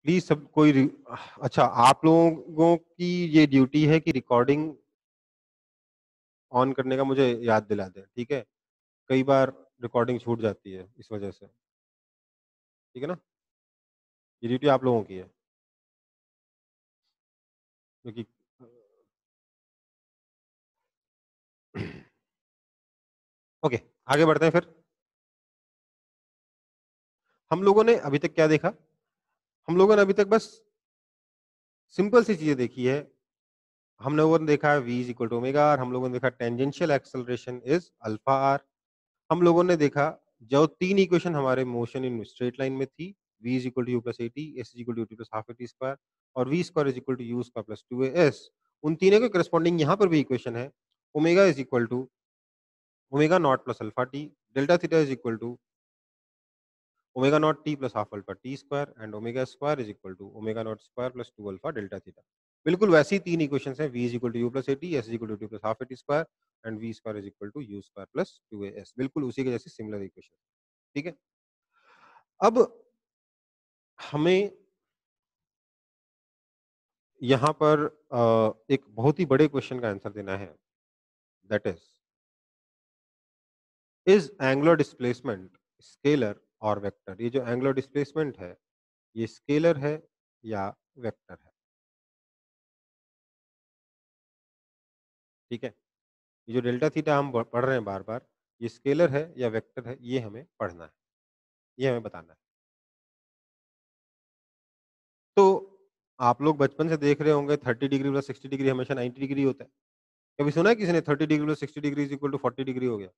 Please सब कोई अच्छा, आप लोगों की ये ड्यूटी है कि रिकॉर्डिंग ऑन करने का मुझे याद दिला दें, ठीक है? कई बार रिकॉर्डिंग छूट जाती है इस वजह से, ठीक है ना? ये ड्यूटी आप लोगों की है, क्योंकि ओके, आगे बढ़ते हैं फिर। हम लोगों ने अभी तक क्या देखा? हम लोगों ने अभी तक बस सिंपल सी चीजें देखी है। हम लोगों ने देखा है v is equal to omega r, हम लोगों ने देखा tangential acceleration is alpha r, हम लोगों ने देखा जो तीन इक्वेशन हमारे मोशन इन स्ट्रेट लाइन में थी, v is equal to u plus a t, s is equal to u t plus half a t square और we square is equal to u square plus two a s. उन तीनों के corresponding यहाँ पर भी equation है, omega is equal to omega naught plus alpha t, delta theta is equal to omega naught t plus half alpha t square and omega square is equal to omega not square plus two alpha delta theta. बिल्कुल वैसी तीन equations हैं, v is equal to u plus a t, s is equal to t plus half a t square and v square is equal to u square plus two a s. बिल्कुल उसी के जैसी similar equation, ठीक है? अब हमें यहाँ पर एक बहुत ही बड़े क्वेश्चन का आंसर देना है, that is angular displacement scalar और वेक्टर? ये जो एंगुलर डिस्प्लेसमेंट है, ये स्केलर है या वेक्टर है? ठीक है, ये जो डेल्टा थीटा हम पढ़ रहे हैं बार बार, ये स्केलर है या वेक्टर है, ये हमें पढ़ना है, ये हमें बताना है। तो आप लोग बचपन से देख रहे होंगे 30 डिग्री प्लस 60 डिग्री हमेशा 90 डिग्री होता है। कभी सुना है किसी ने 30 degree plus 60 degree is equal to 40 degree हो गया?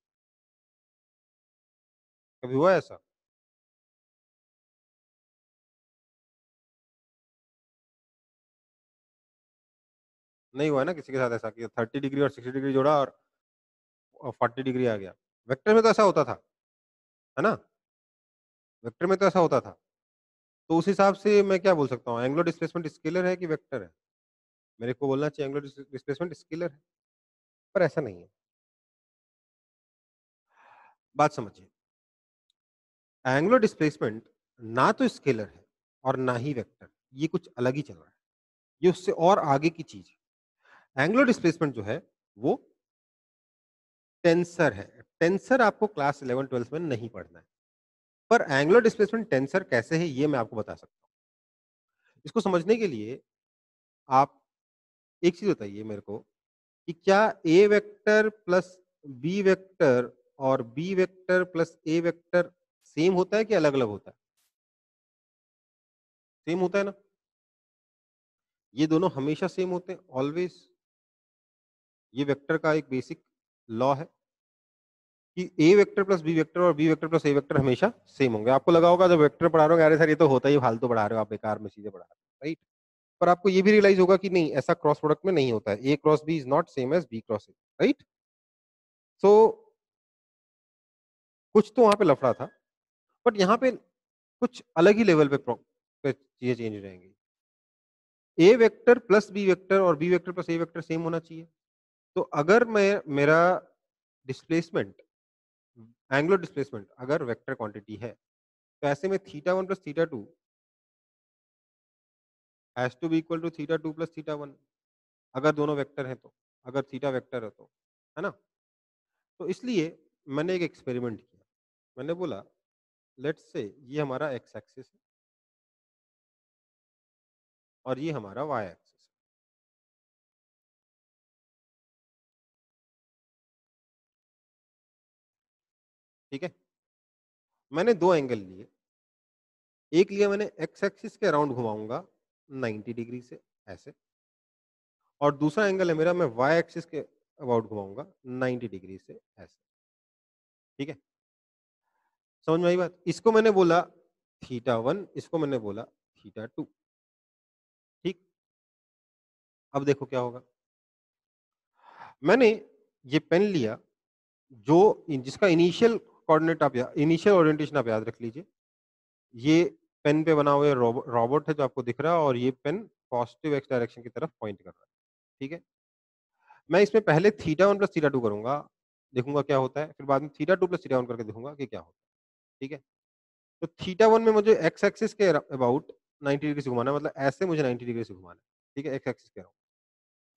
कभी हुआ है ऐसा? नहीं हुआ है ना किसी के साथ ऐसा कि 30 डिग्री और 60 डिग्री जोड़ा और 40 डिग्री आ गया। वेक्टर में तो ऐसा होता था, है ना? वेक्टर में तो ऐसा होता था। तो उस हिसाब से मैं क्या बोल सकता हूँ, एंगुलर डिस्प्लेसमेंट स्केलर है कि वेक्टर है? मेरे को बोलना चाहिए एंगुलर डिस्प्लेसमेंट स्केलर है, पर ऐसा नहीं है। बात समझिए, एंगुलर डिस्प्लेसमेंट ना तो स्केलर है और ना ही वेक्टर, ये कुछ अलग ही चल रहा है, ये उससे और आगे की चीज है। एंगुलर डिस्प्लेसमेंट जो है वो टेंसर है। टेंसर आपको क्लास 11 12 में नहीं पढ़ना है, पर एंगुलर डिस्प्लेसमेंट टेंसर कैसे है ये मैं आपको बता सकता हूँ। इसको समझने के लिए आप एक चीज बताइए मेरे को कि क्या ए वेक्टर प्लस बी वेक्टर और b vector plus a vector same होता है कि अलग अलग होता है? सेम होता है ना? ये दोनों हमेशा सेम होते हैं, ऑलवेज। ये वेक्टर का एक बेसिक लॉ है कि ए वेक्टर प्लस बी वेक्टर और b vector plus a vector हमेशा सेम होंगे। आपको लगा होगा जब वेक्टर पढ़ा रहे हो, अरे सर ये तो होता ही, फालतू पढ़ा रहे हो आप, बेकार में चीजें पढ़ा रहे हो, राइट? पर आपको ये भी रियलाइज होगा कि नहीं, ऐसा क्रॉस प्रोडक्ट में नहीं होता है। A cross b is not same as b cross a, right? So कुछ तो वहां पे लफड़ा था, बट यहाँ पे कुछ अलग ही लेवल पे चीजें चेंज हो जाएंगी। A vector plus b vector और b vector plus a vector same होना चाहिए। तो अगर मैं मेरा डिस्प्लेसमेंट, एंगुलर डिस्प्लेसमेंट अगर वेक्टर क्वांटिटी है, तो ऐसे में theta one plus theta two has to be equal to theta two plus theta one, अगर दोनों वेक्टर हैं तो, अगर थीटा वेक्टर है तो, है ना? तो इसलिए मैंने एक एक्सपेरिमेंट किया। मैंने बोला लेट्स से ये हमारा एक्स एक्सिस है और ये हमारा वाई एक्सिस है, ठीक है? मैंने दो एंगल लिए, एक लिया मैंने एक्स एक्सिस के अराउंड घुमाऊंगा 90 डिग्री से ऐसे, और दूसरा एंगल है मेरा, मैं वाई एक्सिस के अबाउट घुमाऊंगा 90 डिग्री से ऐसे, ठीक है? समझ में आई बात? इसको मैंने बोला थीटा वन, इसको मैंने बोला थीटा टू, ठीक? अब देखो क्या होगा। मैंने ये पेन लिया जो जिसका इनिशियल कोऑर्डिनेट आप इनिशियल ओरिएंटेशन आप याद रख लीजिए। ये पेन पे बना हुआ रोबोट है जो आपको दिख रहा है, और ये पेन पॉजिटिव एक्स डायरेक्शन की तरफ पॉइंट कर रहा है, ठीक है? मैं इसमें पहले theta one plus theta to करूंगा, देखूंगा क्या होता है, फिर बाद में theta two plus theta one करके देखूंगा कि क्या होता है, ठीक है? तो थीटा वन में मुझे एक्स एक्सिस के अबाउट 90 डिग्री से घुमाना है, मतलब ऐसे मुझे 90 डिग्री से घुमाना है, ठीक है? एक्स एक्सिस कह रहा हूँ।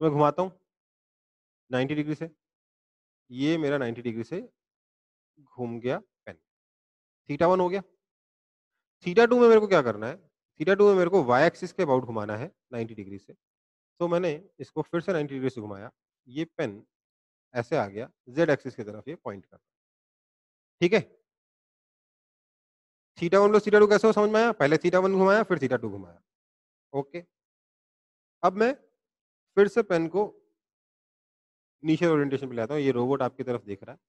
तो मैं घुमाता हूँ 90 डिग्री से, ये मेरा 90 डिग्री से घूम गया पेन, थीटा 1 हो गया। थीटा 2 में मेरे को क्या करना है? थीटा 2 में मेरे को वाई एक्सिस के अबाउट घुमाना है 90 डिग्री से। तो मैंने इसको फिर से 90 डिग्री से घुमाया, ये पेन ऐसे आ गया, ज़ेड एक्सिस की तरफ ये पॉइंट कर रहा है, ठीक है? थीटा 1 प्लस थीटा 2 कैसे हो समझ में आया? पहले थीटा 1 घुमाया, फिर थीटा 2 घुमाया, ओके। अब मैं फिर से पेन को नीचे ओरिएंटेशन पे ले आता हूँ, ये रोबोट आपकी तरफ देख रहा है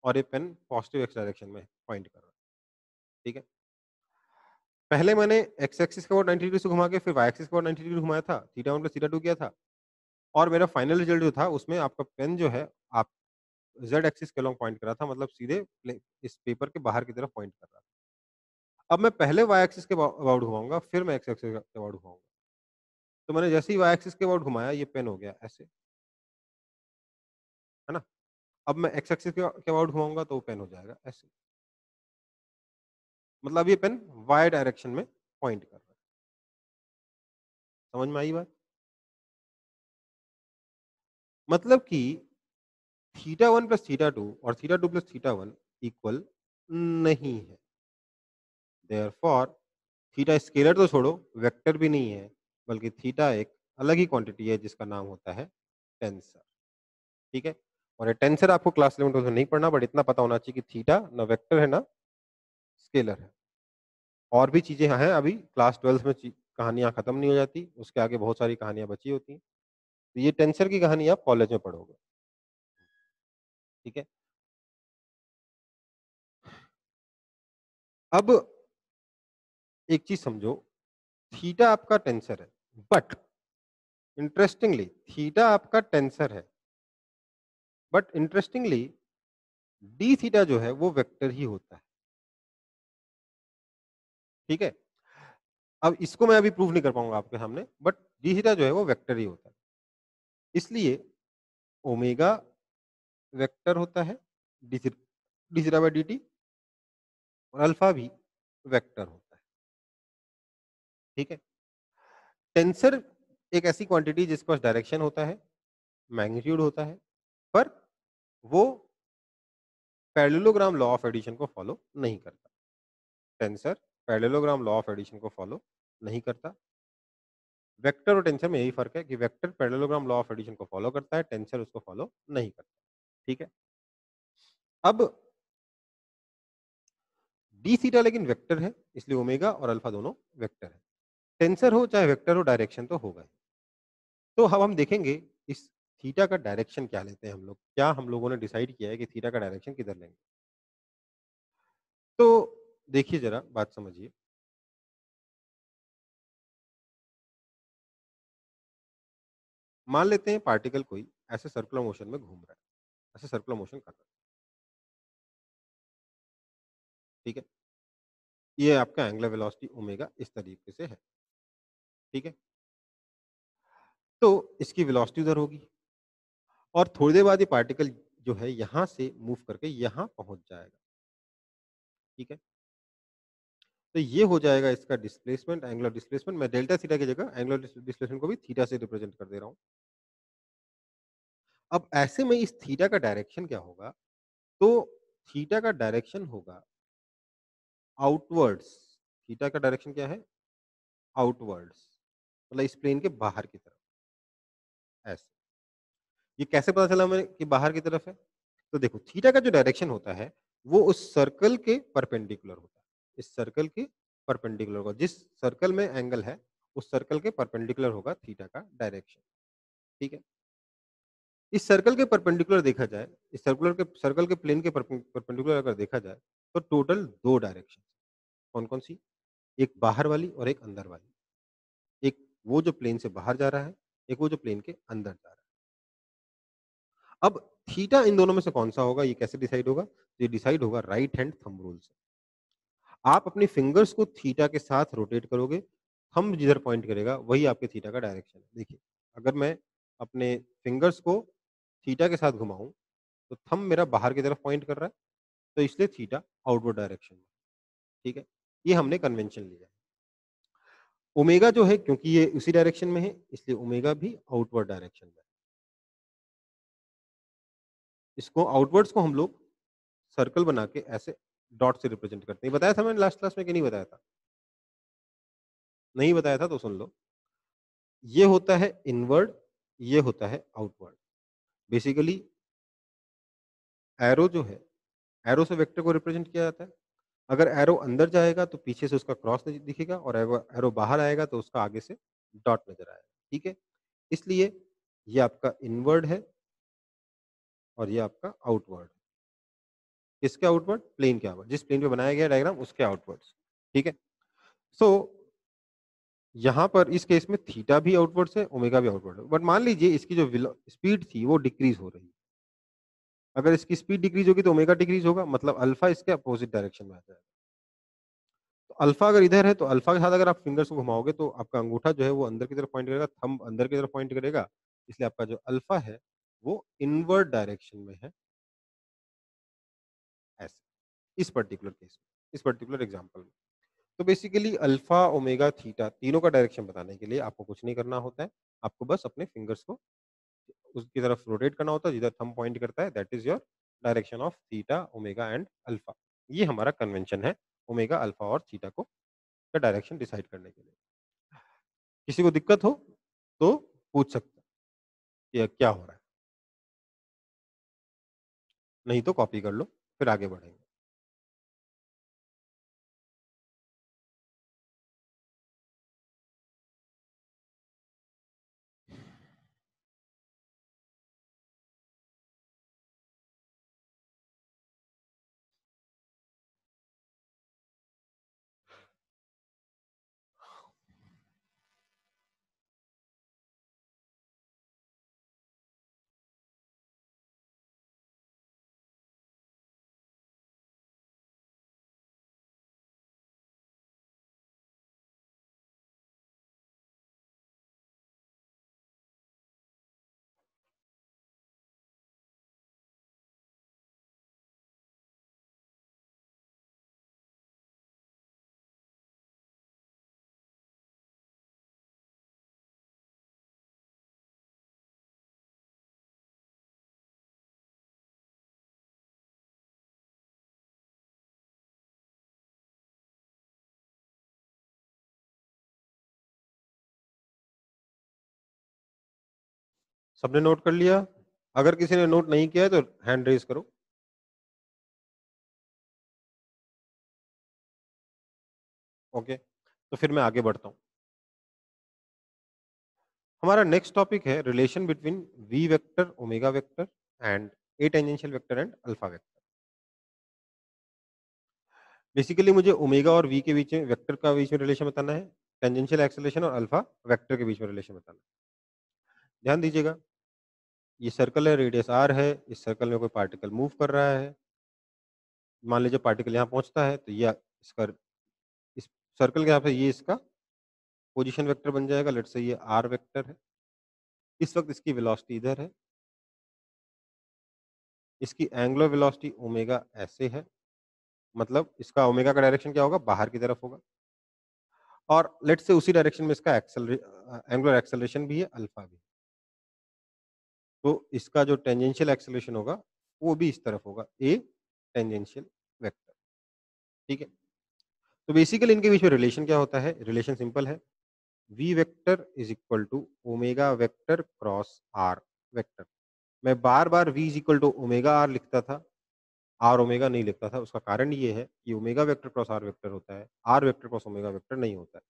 और ये पेन पॉजिटिव एक्स डायरेक्शन में पॉइंट कर रहा है, ठीक है? पहले मैंने एक्स एक्सिस के अबाउट 90 डिग्री से घुमा के फिर वाई एक्सिस के अबाउट 90 डिग्री घुमाया था, थीटा 1 प्लस थीटा 2 किया था और मेरा फाइनल रिजल्ट जो था उसमें आपका पेन जो है आप ज़ेड एक्सिस के अलोंग पॉइंट कर रहा था, मतलब सीधे इस पेपर के बाहर की तरफ पॉइंट कर रहा था। अब मैं पहले वाई एक्सिस के अबाउट घुमाऊँगा, फिर मैं एक्स एक्सिस के अबाउट घुमाऊँगा। तो मैंने जैसे ही वाई एक्सिस के अबाउट घुमाया, ये पेन हो गया ऐसे, है ना? अब मैं एक्स एक्सिस के अबाउट घुमाऊँगा तो वो पेन हो जाएगा ऐसे। मतलब ये पेन वाई डायरेक्शन में पॉइंट कर रहा है। समझ में आई बात? मतलब कि थीटा 1 प्लस थीटा 2 और थीटा 2 प्लस थीटा 1 इक्वल नहीं है। देयरफॉर थीटा स्केलर तो छोड़ो, वेक्टर भी नहीं है, बल्कि थीटा एक अलग ही क्वांटिटी है जिसका नाम होता है टेंसर, ठीक है? और ये टेंसर आपको क्लास 11-12 में नहीं पढ़ना, बट इतना पता होना चाहिए कि थीटा ना वेक्टर है ना स्केलर है। और भी चीज़ें हैं अभी क्लास 12 में कहानियाँ खत्म नहीं हो जाती, उसके आगे बहुत सारी कहानियाँ बची होती हैं। तो ये टेंसर की कहानी आप कॉलेज में पढ़ोगे, ठीक है? अब एक चीज़ समझो, थीटा आपका टेंसर है, बट इंटरेस्टिंगली थीटा आपका टेंसर है, बट इंटरेस्टिंगली डी थीटा जो है वो वेक्टर ही होता है, ठीक है? अब इसको मैं अभी प्रूव नहीं कर पाऊँगा आपके सामने, बट डी थीटा जो है वो वेक्टर ही होता है। इसलिए ओमेगा वेक्टर होता है, डी थीटा बाय dt और अल्फा भी वेक्टर होता है, ठीक है? टेंसर एक ऐसी क्वांटिटी जिसके पास डायरेक्शन होता है, मैग्नीट्यूड होता है, पर वो पैरेललोग्राम लॉ ऑफ एडिशन को फॉलो नहीं करता। Tensor parallelogram law of addition को फॉलो नहीं करता। वेक्टर और टेंसर में यही फ़र्क है कि vector parallelogram law of addition को फॉलो करता है, टेंसर उसको फॉलो नहीं करता, ठीक है? अब डी थीटा लेकिन वेक्टर है, इसलिए ओमेगा और अल्फा दोनों वेक्टर है। टेंसर हो चाहे वेक्टर हो, डायरेक्शन तो होगा ही। तो अब हम देखेंगे इस थीटा का डायरेक्शन क्या लेते हैं हम लोग? क्या हम लोगों ने डिसाइड किया है कि थीटा का डायरेक्शन किधर लेंगे? तो देखिए ज़रा बात समझिए। मान लेते हैं पार्टिकल कोई ऐसे सर्कुलर मोशन में घूम रहा है, ऐसे सर्कुलर मोशन कर रहा है, ठीक है? ये आपका एंगुलर वेलोसिटी ओमेगा इस तरीके से है, ठीक है? तो इसकी वेलोसिटी उधर होगी और थोड़ी देर बाद ये पार्टिकल जो है यहाँ से मूव करके यहाँ पहुँच जाएगा, ठीक है? तो ये हो जाएगा इसका डिस्प्लेसमेंट, एंगुलर डिस्प्लेसमेंट। मैं डेल्टा थीटा की जगह एंगुलर डिस्प्लेसमेंट को भी थीटा से रिप्रेजेंट कर दे रहा हूँ। अब ऐसे में इस थीटा का डायरेक्शन क्या होगा? तो थीटा का डायरेक्शन होगा आउटवर्ड्स। थीटा का डायरेक्शन क्या है? आउटवर्ड्स, मतलब इस प्लेन के बाहर की तरफ, ऐसे। ये कैसे पता चला हमें कि बाहर की तरफ है? तो देखो थीटा का जो डायरेक्शन होता है, वो उस सर्कल के परपेंडिकुलर होता है। इस सर्कल के परपेंडिकुलर होगा। जिस सर्कल में एंगल है, उस सर्कल के परपेंडिकुलर होगा थीटा का डायरेक्शन, ठीक है? इस सर्कल के परपेंडिकुलर देखा जाए, इस सर्कल के प्लेन के परपेंडिकुलर अगर देखा जाए, तो टोटल 2 डायरेक्शन कौन-कौन सी? एक बाहर वाली और एक अंदर वाली। एक वो जो प्लेन से बाहर जा रहा है, एक वो जो प्लेन के अंदर जा रहा है। अब थीटा इन दोनों में से कौन-सा होगा, ये कैसे डिसाइड होगा? ये डिसाइड होगा राइट हैंड थंब रूल से। आप अपनी फिंगर्स को थीटा के साथ रोटेट करोगे, थंब जिधर पॉइंट करेगा वही आपके थीटा का डायरेक्शन है। देखिए, अगर मैं अपने फिंगर्स को थीटा के साथ घुमाऊँ, तो थंब मेरा बाहर की तरफ पॉइंट कर रहा है, तो इसलिए थीटा आउटवर्ड डायरेक्शन में, ठीक है? ये हमने कन्वेंशन लिया है। ओमेगा जो है क्योंकि ये उसी डायरेक्शन में है इसलिए ओमेगा भी आउटवर्ड डायरेक्शन में है। इसको आउटवर्ड्स को हम लोग सर्कल बना के ऐसे डॉट से रिप्रेजेंट करते हैं। बताया था मैंने लास्ट क्लास में कि नहीं बताया था? नहीं बताया था तो सुन लो। ये होता है इनवर्ड, ये होता है आउटवर्ड। बेसिकली एरो जो है, एरो से वेक्टर को रिप्रेजेंट किया जाता है। अगर एरो अंदर जाएगा तो पीछे से उसका क्रॉस दिखेगा और एरो एरो बाहर आएगा तो उसका आगे से डॉट नज़र आएगा, ठीक है? इसलिए ये आपका इनवर्ड है और ये आपका आउटवर्ड है। किसके आउटवर्ड? प्लेन के आउटवर्ड। जिस प्लेन पे बनाया गया डायग्राम उसके आउटवर्ड्स, ठीक है? सो यहाँ पर इस केस में थीटा भी आउटवर्ड्स है, ओमेगा भी आउटवर्ड है। बट मान लीजिए इसकी जो स्पीड थी वो डिक्रीज़ हो रही है। अगर इसकी स्पीड डिक्रीज़ होगी तो ओमेगा डिक्रीज़ होगा, मतलब अल्फा इसके अपोजिट डायरेक्शन में आ जाएगा। तो अल्फा अगर इधर है तो अल्फा के साथ अगर आप फिंगर्स को घुमाओगे तो आपका अंगूठा जो है वो अंदर की तरफ पॉइंट करेगा, थंब अंदर की तरफ पॉइंट करेगा, इसलिए आपका जो अल्फा है वो इनवर्ड डायरेक्शन में है, ऐसे, इस पर्टिकुलर केस में, इस पर्टिकुलर एग्जांपल में। तो बेसिकली अल्फा, ओमेगा, थीटा तीनों का डायरेक्शन बताने के लिए आपको कुछ नहीं करना होता है, आपको बस अपने फिंगर्स को उसकी तरफ रोटेट करना होता है, जिधर थंब पॉइंट करता है that is your direction of theta, omega and alpha. ये हमारा कन्वेंशन है ओमेगा, अल्फा और थीटा को का डायरेक्शन डिसाइड करने के लिए। किसी को दिक्कत हो तो पूछ सकते हैं कि ये क्या हो रहा है? नहीं तो कॉपी कर लो, फिर आगे बढ़ेंगे। सबने नोट कर लिया? अगर किसी ने नोट नहीं किया है तो हैंड रेज़ करो। ओके, तो फिर मैं आगे बढ़ता हूँ। हमारा नेक्स्ट टॉपिक है relation between v vector, omega vector and a tangential vector and alpha vector. Basically मुझे ओमेगा और वी के बीच में वेक्टर का बीच में रिलेशन बताना है, टेंजेंशियल एक्सेलरेशन और अल्फा वेक्टर के बीच में रिलेशन बताना है। ध्यान दीजिएगा, ये सर्कल है, रेडियस r है, इस सर्कल में कोई पार्टिकल मूव कर रहा है। मान लीजिए पार्टिकल यहाँ पहुँचता है तो ये इसका इस सर्कल के यहाँ पे ये इसका पोजीशन वेक्टर बन जाएगा, लेट्स से ये r वेक्टर है। इस वक़्त इसकी वेलोसिटी इधर है। इसकी एंगुलर वेलोसिटी ओमेगा ऐसे है, मतलब इसका ओमेगा का डायरेक्शन क्या होगा? बाहर की तरफ होगा। और लेट्स से उसी डायरेक्शन में इसका एंगुलर एक्सेलरेशन भी है, अल्फा भी। तो इसका जो टेंजेंशियल एक्सेलरेशन होगा, वो भी इस तरफ होगा, ए टेंजेंशियल वेक्टर, ठीक है? तो बेसिकली इनके बीच में रिलेशन क्या होता है? रिलेशन सिंपल है, v vector is equal to omega vector cross r vector. मैं बार-बार v is equal to omega r लिखता था, आर ओमेगा नहीं लिखता था। उसका कारण ये है कि omega vector cross r vector होता है, r vector cross omega vector नहीं होता है।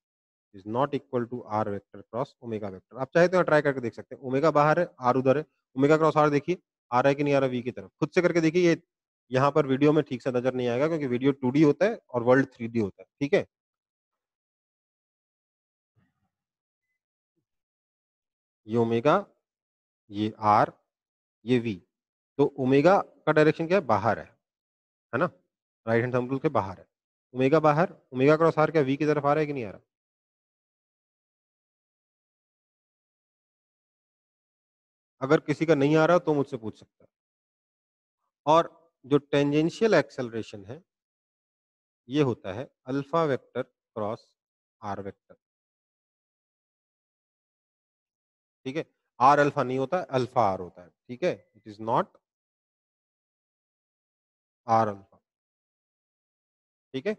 Is not equal to are vector cross omega vector. आप चाहे तो ट्राई करके देख सकते हैं। ओमेगा बाहर है, आर उधर है, ओमेगा क्रॉस आर देखिए, आ रहा है कि नहीं आ रहा वी की तरफ। खुद से करके देखिए, ये यहाँ पर वीडियो में ठीक से नज़र नहीं आएगा क्योंकि वीडियो 2D होता है और वर्ल्ड 3D होता है, ठीक है? ये ओमेगा, ये आर, ये वी। तो ओमेगा का डायरेक्शन क्या है? बाहर है ना? राइट हैंड थंब रूल के बाहर है। ओमेगा बाहर, ओमेगा क्रॉस आर क्या वी की तरफ आ रहा है कि नहीं आ रहा? अगर किसी का नहीं आ रहा तो मुझसे पूछ सकता है। और जो टेंजेंशियल एक्सेलरेशन है, ये होता है alpha vector cross r vector. ठीक है, आर अल्फा नहीं होता है, अल्फा आर होता है, ठीक है, it is not r alpha, ठीक है।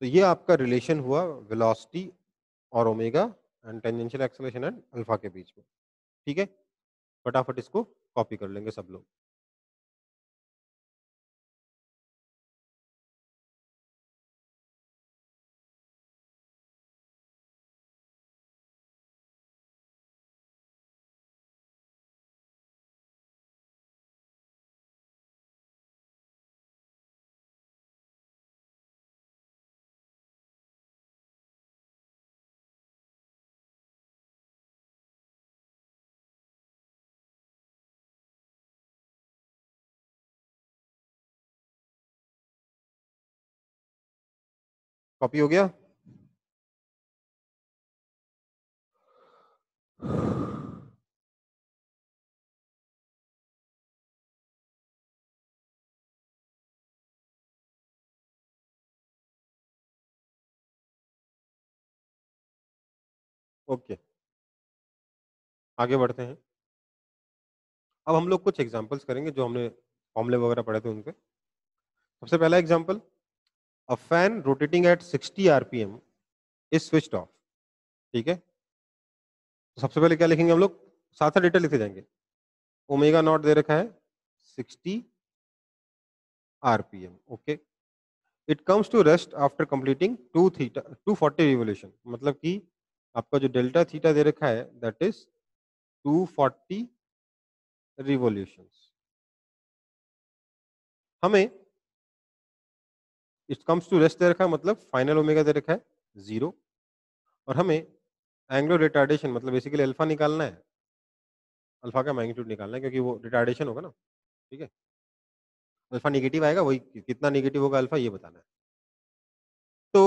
तो ये आपका रिलेशन हुआ वेलोसिटी और omega and tangential acceleration and alpha के बीच में, ठीक है। फटाफट इसको कॉपी कर लेंगे सब लोग। कॉपी हो गया? ओके, आगे बढ़ते हैं। अब हम लोग कुछ एग्जांपल्स करेंगे जो हमने फॉर्मूले वगैरह पढ़े थे उनके। सबसे पहला example, a fan rotating at 60 RPM is switched off, ठीक है। तो सबसे पहले क्या लिखेंगे हम लोग, साथ साथ डेटा लिखते जाएंगे। ओमेगा नॉट दे रखा है 60 RPM, okay. It comes to rest after completing 240 revolution, मतलब कि आपका जो डेल्टा थीटा दे रखा है दैट इज 240 रिवोल्यूशंस। हमें इट कम्स टू रेस्ट दे रखा है, मतलब फाइनल ओमेगा दे रखा है 0, और हमें एंगुलर रिटार्डेशन मतलब बेसिकली अल्फा निकालना है, अल्फा का मैग्नीट्यूड निकालना है क्योंकि वो रिटार्डेशन होगा ना, ठीक है। अल्फा नेगेटिव आएगा, वही कितना नेगेटिव होगा अल्फा ये बताना है। तो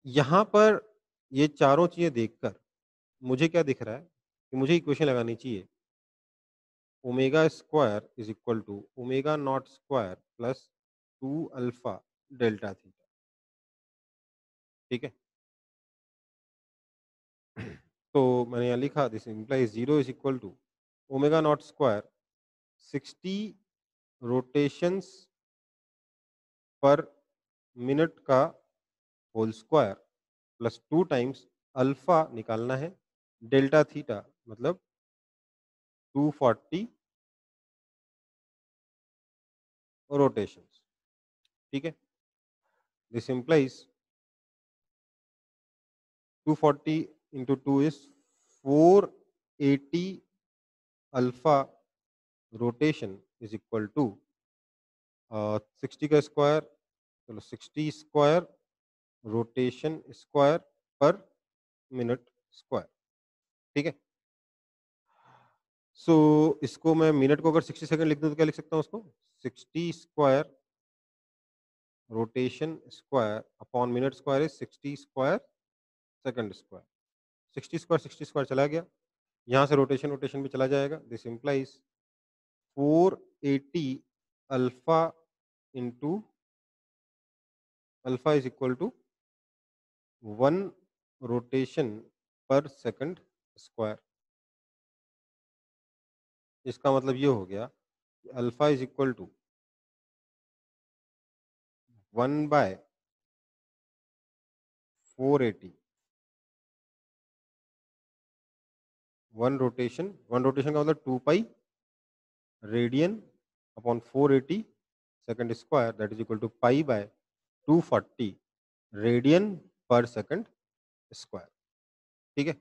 यहाँ पर ये चारों चीजें देखकर मुझे क्या दिख रहा है कि मुझे इक्वेशन लगानी चाहिए, omega square is equal to omega not square plus 2 alpha delta theta, ठीक है। तो मैंने यहाँ लिखा this implies 0 is equal to omega not square 60 rotations per minute का whole square plus 2 times alpha निकालना है, डेल्टा थीटा मतलब 240 रोटेशंस, ठीक है। This implies 240 into 2 is 480 alpha rotation is equal to 60 का स्क्वायर, चलो 60 स्क्वायर रोटेशन स्क्वायर पर minute square, ठीक है। सो इसको मैं मिनट को अगर 60 सेकंड लिख दूं तो क्या लिख सकता हूँ उसको, 60 square rotation square upon minute square is 60 square second square. 60 square चला गया, यहाँ से रोटेशन रोटेशन भी चला जाएगा, this implies 480 alpha into alpha is equal to 1 rotation per second square. इसका मतलब ये हो गया कि alpha is equal to 1 by 480, one rotation का मतलब 2 pi radian upon 480 second square that is equal to pi bye 240 radian per second square, ठीक है।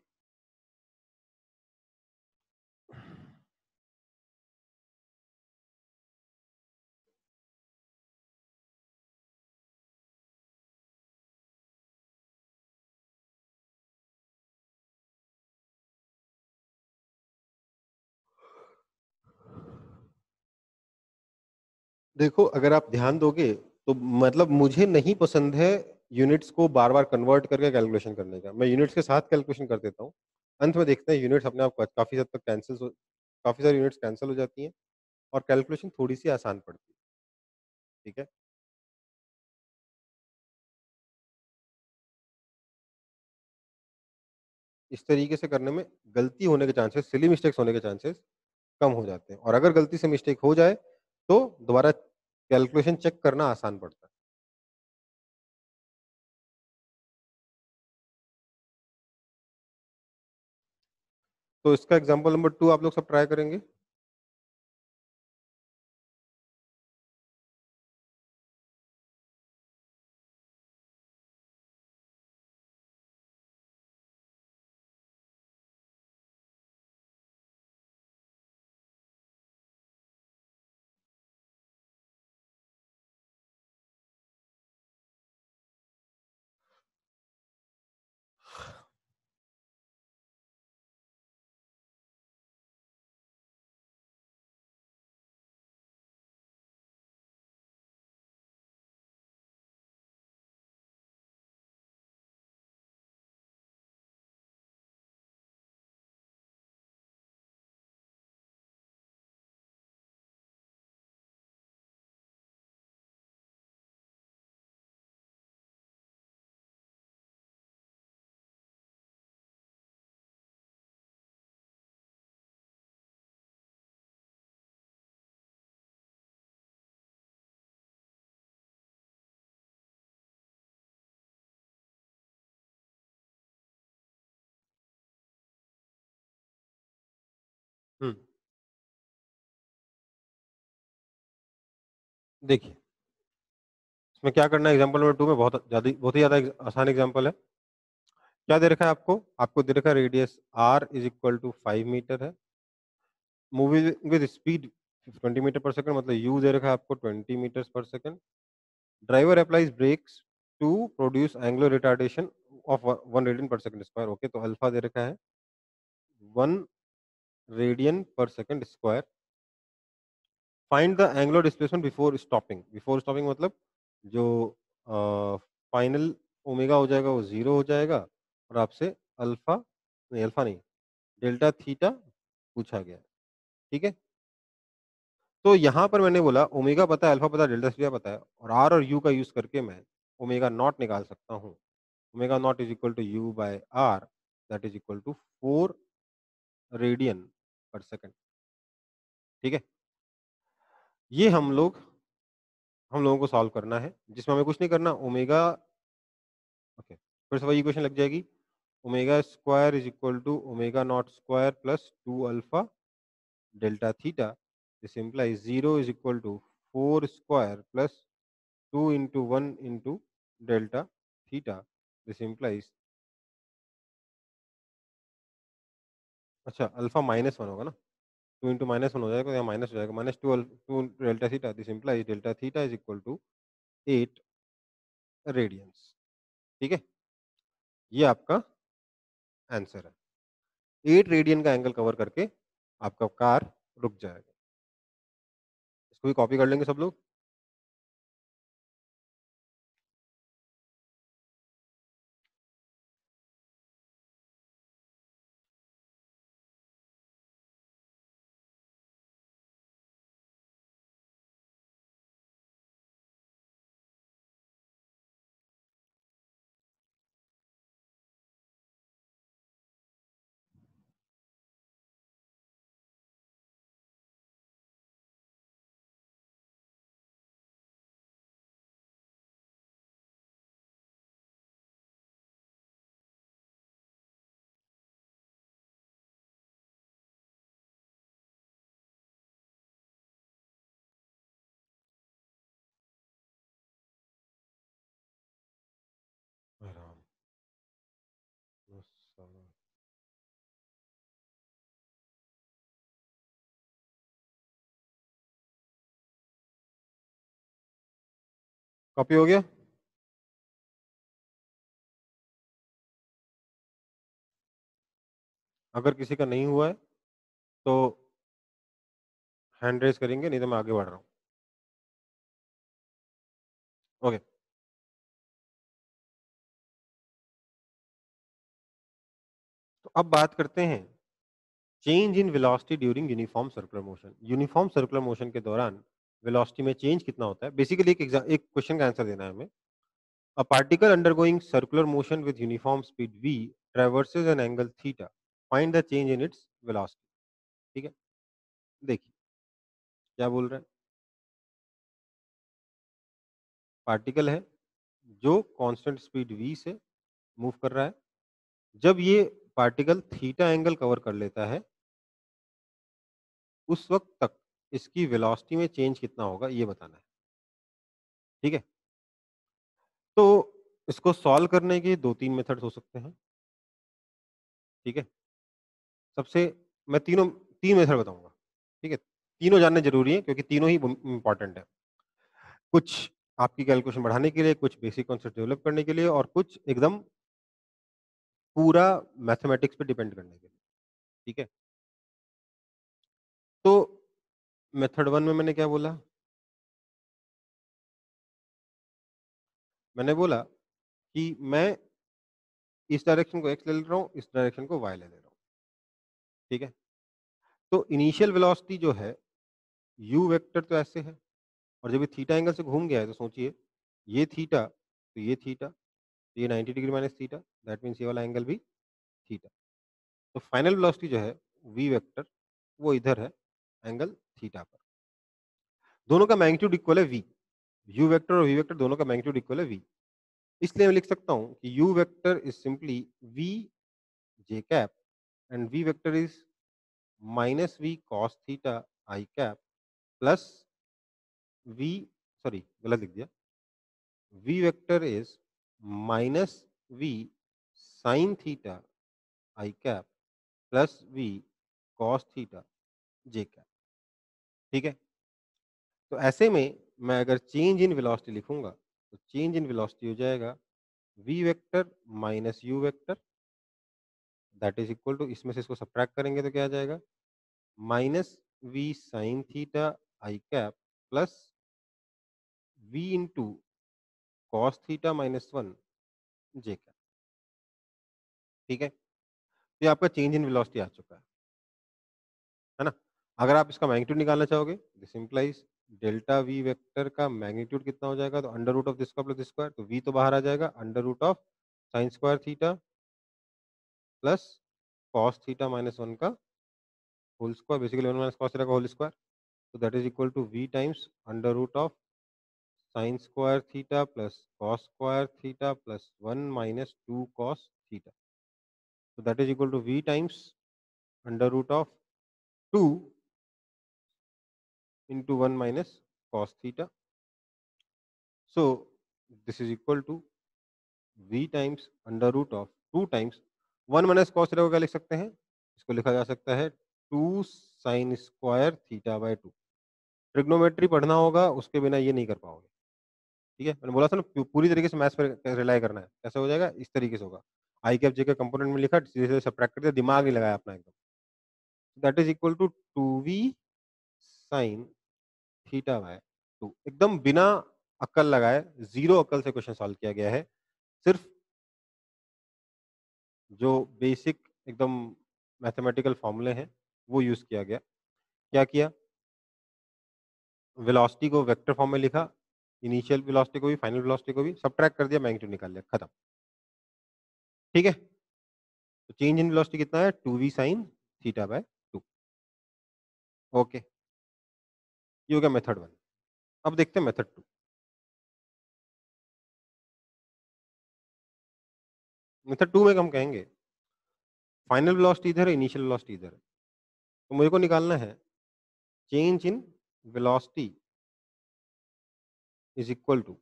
देखो अगर आप ध्यान दोगे तो मतलब मुझे नहीं पसंद है यूनिट्स को बार बार कन्वर्ट करके कैलकुलेशन करने का, मैं यूनिट्स के साथ कैलकुलेशन कर देता हूँ। अंत में देखते हैं यूनिट्स अपने आप काफी हद तक काफी सारी यूनिट्स कैंसिल हो जाती हैं और कैलकुलेशन थोड़ी सी आसान पड़ती है, ठीक है। इस तरीके से करने में गलती होने के चांसेस, सिली मिस्टेक्स होने के चांसेस कम हो जाते हैं और अगर गलती से मिस्टेक हो जाए तो दोबारा कैलकुलेशन चेक करना आसान पड़ता है। तो इसका एग्जांपल नंबर 2 आप लोग सब ट्राई करेंगे। हुँ। देखिए, इसमें क्या करना है एग्जांपल नंबर 2 में बहुत ही ज़्यादा आसान एग्जांपल है। क्या दे रखा है आपको? आपको दे रखा है radius r is equal to 5 metre है। Moving with speed 20 metre per second मतलब u दे रखा है आपको 20 metres per second. Driver applies brakes to produce angular retardation of 1 radian per second square. Okay, तो अल्फा दे रखा है 1 radian per second square. Find the angular displacement before stopping. Before stopping मतलब जो फाइनल ओमेगा हो जाएगा वो 0 हो जाएगा और आपसे अल्फा नहीं, डेल्टा थीटा पूछा गया है। ठीक है? तो यहाँ पर मैंने बोला ओमेगा पता है, अल्फा पता है, डेल्टा थीटा पता है और आर और यू का यूज़ करके मैं ओमेगा नॉट निकाल सकता हूँ। Omega not is equal to u by r that is equal to 4 radian per second. ठीक है? ये हम लोगों को सॉल्व करना है, जिसमें हमें कुछ नहीं करना। ओमेगा ओके, फिर से वही इक्वेशन लग जाएगी। Omega square is equal to omega not square plus 2 alpha delta theta. This implies 0 is equal to 4 square plus 2 into 1 into delta theta. This implies अच्छा अल्फा -1 होगा ना, 2 इंटू -1 हो जाएगा, यहाँ माइनस हो जाएगा, minus 2 delta theta. This implies delta theta is equal to 8 radians. ठीक है, ये आपका आंसर है। 8 रेडियन का एंगल कवर करके आपका कार रुक जाएगा। इसको भी कॉपी कर लेंगे सब लोग। राम, कॉपी हो गया। अगर किसी का नहीं हुआ है तो हैंड रेज करेंगे, नहीं तो मैं आगे बढ़ रहा हूँ। ओके, तो अब बात करते हैं change in velocity during uniform circular motion. Uniform circular motion के दौरान वेलोसिटी में चेंज कितना होता है? बेसिकली एक क्वेश्चन का आंसर देना है हमें। A particle undergoing circular motion with uniform speed v traverses an angle theta, find the change in its velocity. ठीक है, देखिए क्या बोल रहा है। पार्टिकल है जो कांस्टेंट स्पीड v से मूव कर रहा है। जब ये पार्टिकल थीटा एंगल कवर कर लेता है, उस वक्त तक इसकी वेलोसिटी में चेंज कितना होगा ये बताना है। ठीक है, तो इसको सॉल्व करने के 2-3 मेथड्स हो सकते हैं। ठीक है, सबसे मैं 3 मेथड बताऊंगा। ठीक है, तीनों जानने जरूरी है क्योंकि तीनों ही इंपॉर्टेंट है। कुछ आपकी कैलकुलेशन बढ़ाने के लिए, कुछ बेसिक कॉन्सेप्ट डेवलप करने के लिए, और कुछ एकदम पूरा मैथमेटिक्स पे डिपेंड करने के लिए। ठीक है, तो मेथड 1 में मैंने क्या बोला? मैंने बोला कि मैं इस डायरेक्शन को x ले रहा हूँ, इस डायरेक्शन को y ले रहा हूँ। ठीक है, तो इनिशियल वेलोसिटी जो है u वेक्टर तो ऐसे है, और जब ये थीटा एंगल से घूम गया है तो सोचिए ये थीटा, तो ये थीटा, तो ये 90 degree minus theta, that means ये वाला एंगल भी थीटा। तो फाइनल वेलोसिटी जो है v वेक्टर वो इधर है एंगल थीटा पर। दोनों का मैग्नीट्यूड इक्वल है v, u वेक्टर और v वेक्टर दोनों का मैग्नीट्यूड इक्वल है v। इसलिए मैं लिख सकता हूँ कि u vector is simply v j cap and v vector is minus v cos theta i cap plus v, sorry गलत लिख दिया, v vector is minus v sin theta i cap plus v cos theta j cap. ठीक है, तो ऐसे में मैं अगर चेंज इन वेलोसिटी लिखूंगा तो चेंज इन वेलोसिटी हो जाएगा v vector minus u vector, that is equal to, इसमें से इसको सब्ट्रैक्ट करेंगे तो क्या आ जाएगा, minus v sin theta i cap plus v into cos theta minus 1 j cap. ठीक है, तो ये आपका चेंज इन वेलोसिटी आ चुका है ना। अगर आप इसका मैग्नीट्यूड निकालना चाहोगे, this implies delta v vector का मैग्नीट्यूड कितना हो जाएगा, तो अंडर रूट ऑफ दिस का प्लस दिस स्क्वायर, तो वी तो बाहर आ जाएगा, under root of sine square theta plus cos theta minus 1 का whole square, basically 1 minus cos theta का होल स्क्वायर, तो that is equal to v times under root of sine square theta plus cos square theta plus 1 minus 2 cos theta, तो that is equal to v times under root of 2 into 1 minus cos theta. So this is equal to v times under root of 2 times 1 minus cos theta को क्या लिख सकते हैं, इसको लिखा जा सकता है 2 sin square theta by 2। Trigonometry पढ़ना होगा, उसके बिना ये नहीं कर पाओगे। ठीक है, मैंने बोला था ना पूरी तरीके से मैथ्स पर रिलाई करना है। कैसे हो जाएगा, इस तरीके से होगा, आई कैप जे का कंपोनेंट में लिखा, सीधे सीधे सब्ट्रैक्ट कर दिया, दिमाग नहीं लगाया अपना एकदम। That is equal to 2v sin theta by 2, एकदम बिना अक्ल लगाए, जीरो अक्ल से क्वेश्चन सॉल्व किया गया है। सिर्फ जो बेसिक एकदम मैथमेटिकल फॉर्मूले हैं वो यूज किया गया। क्या किया, वेलोसिटी को वेक्टर फॉर्म में लिखा, इनिशियल वेलोसिटी को भी फाइनल वेलोसिटी को भी सब्ट्रैक्ट कर दिया, मैग्नीट्यूड निकाल लिया, खत्म। ठीक है, तो चेंज इन वेलोसिटी कितना है, 2v sin theta by 2। Okay, ये हो गया मेथड 1। अब देखते हैं मेथड 2। मेथड 2 में हम कहेंगे फाइनल वेलोसिटी इधर है, इनिशियल वेलोसिटी इधर है, तो मुझे को निकालना है change in velocity is equal to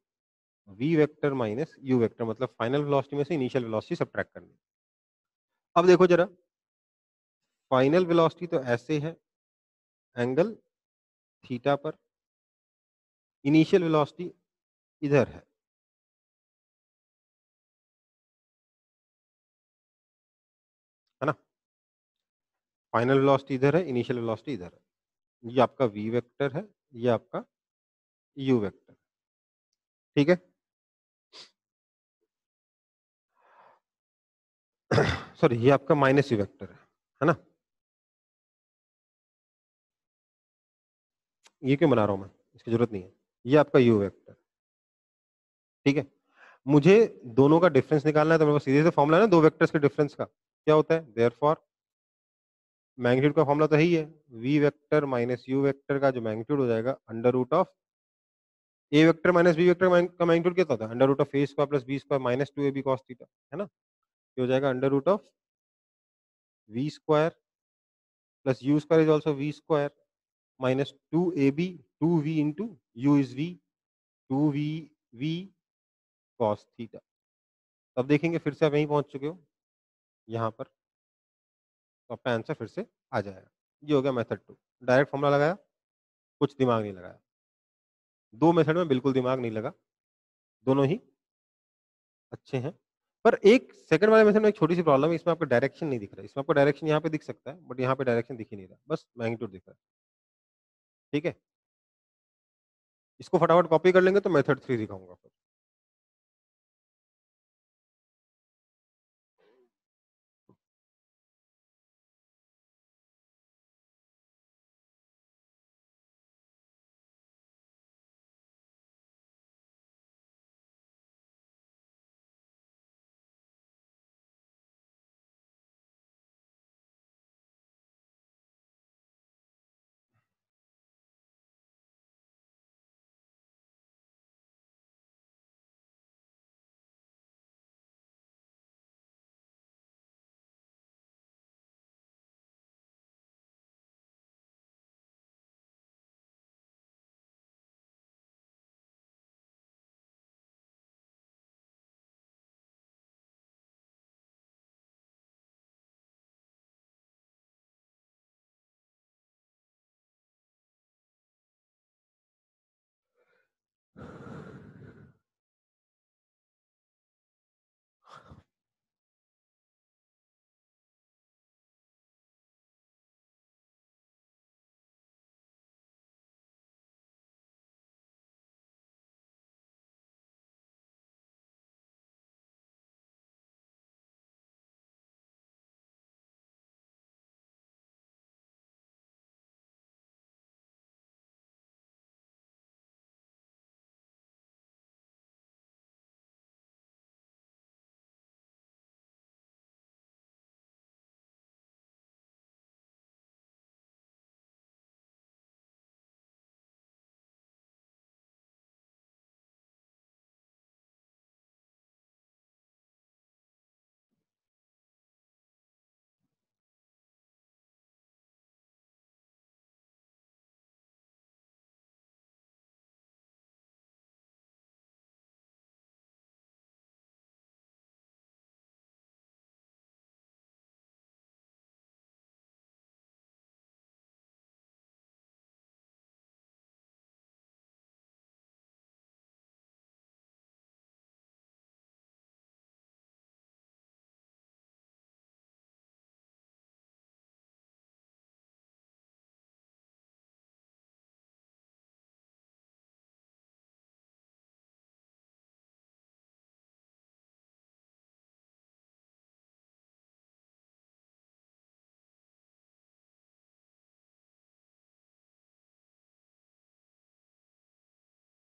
v vector minus u vector, मतलब फाइनल वेलोसिटी में से इनिशियल वेलोसिटी सब्ट्रैक्ट करनी। अब देखो जरा, फाइनल वेलोसिटी तो ऐसे है एंगल थीटा पर, इनिशियल वेलोसिटी इधर है ना। फाइनल वेलोसिटी इधर है, इनिशियल वेलोसिटी इधर है, ये आपका v वेक्टर है, ये आपका u वेक्टर। ठीक है, सॉरी ये आपका माइनस u वेक्टर है ना। ये क्यों बना रहा हूं मैं, इसकी जरूरत नहीं है, ये आपका u वेक्टर। ठीक है, मुझे दोनों का डिफरेंस निकालना है, तो मेरे पास सीधे से फॉर्मूला है ना दो वेक्टर्स के डिफरेंस का, क्या होता है, देयरफॉर मैग्नीट्यूड का फॉर्मूला तो यही है, v vector minus u vector का जो मैग्नीट्यूड हो जाएगा under root of a vector minus b vector का मैग्नीट्यूड कितना होता है, under root of a square plus b square minus 2ab cos theta, है ना, ये हो जाएगा under root of v square plus u square is also v square minus 2ab 2v into u is v 2v cos theta. अब देखेंगे फिर से आप यहीं पहुंच चुके हो यहाँ पर, तो आपका आंसर फिर से आ जाएगा। ये हो गया मेथड 2, डायरेक्ट फॉर्मूला लगाया, कुछ दिमाग नहीं लगाया। दो मेथड में बिल्कुल दिमाग नहीं लगा, दोनों ही अच्छे हैं। पर एक सेकंड वाले मेथड में एक छोटी सी प्रॉब्लम है, इसमें आपका डायरेक्शन नहीं दिख रहा है। इसमें आपको डायरेक्शन यहाँ पे दिख सकता है, बट यहाँ पे डायरेक्शन दिख ही नहीं रहा, बस मैग्नीट्यूड दिख रहा है। ठीक है, इसको फटाफट कॉपी कर लेंगे तो मेथड 3 दिखाऊंगा फिर।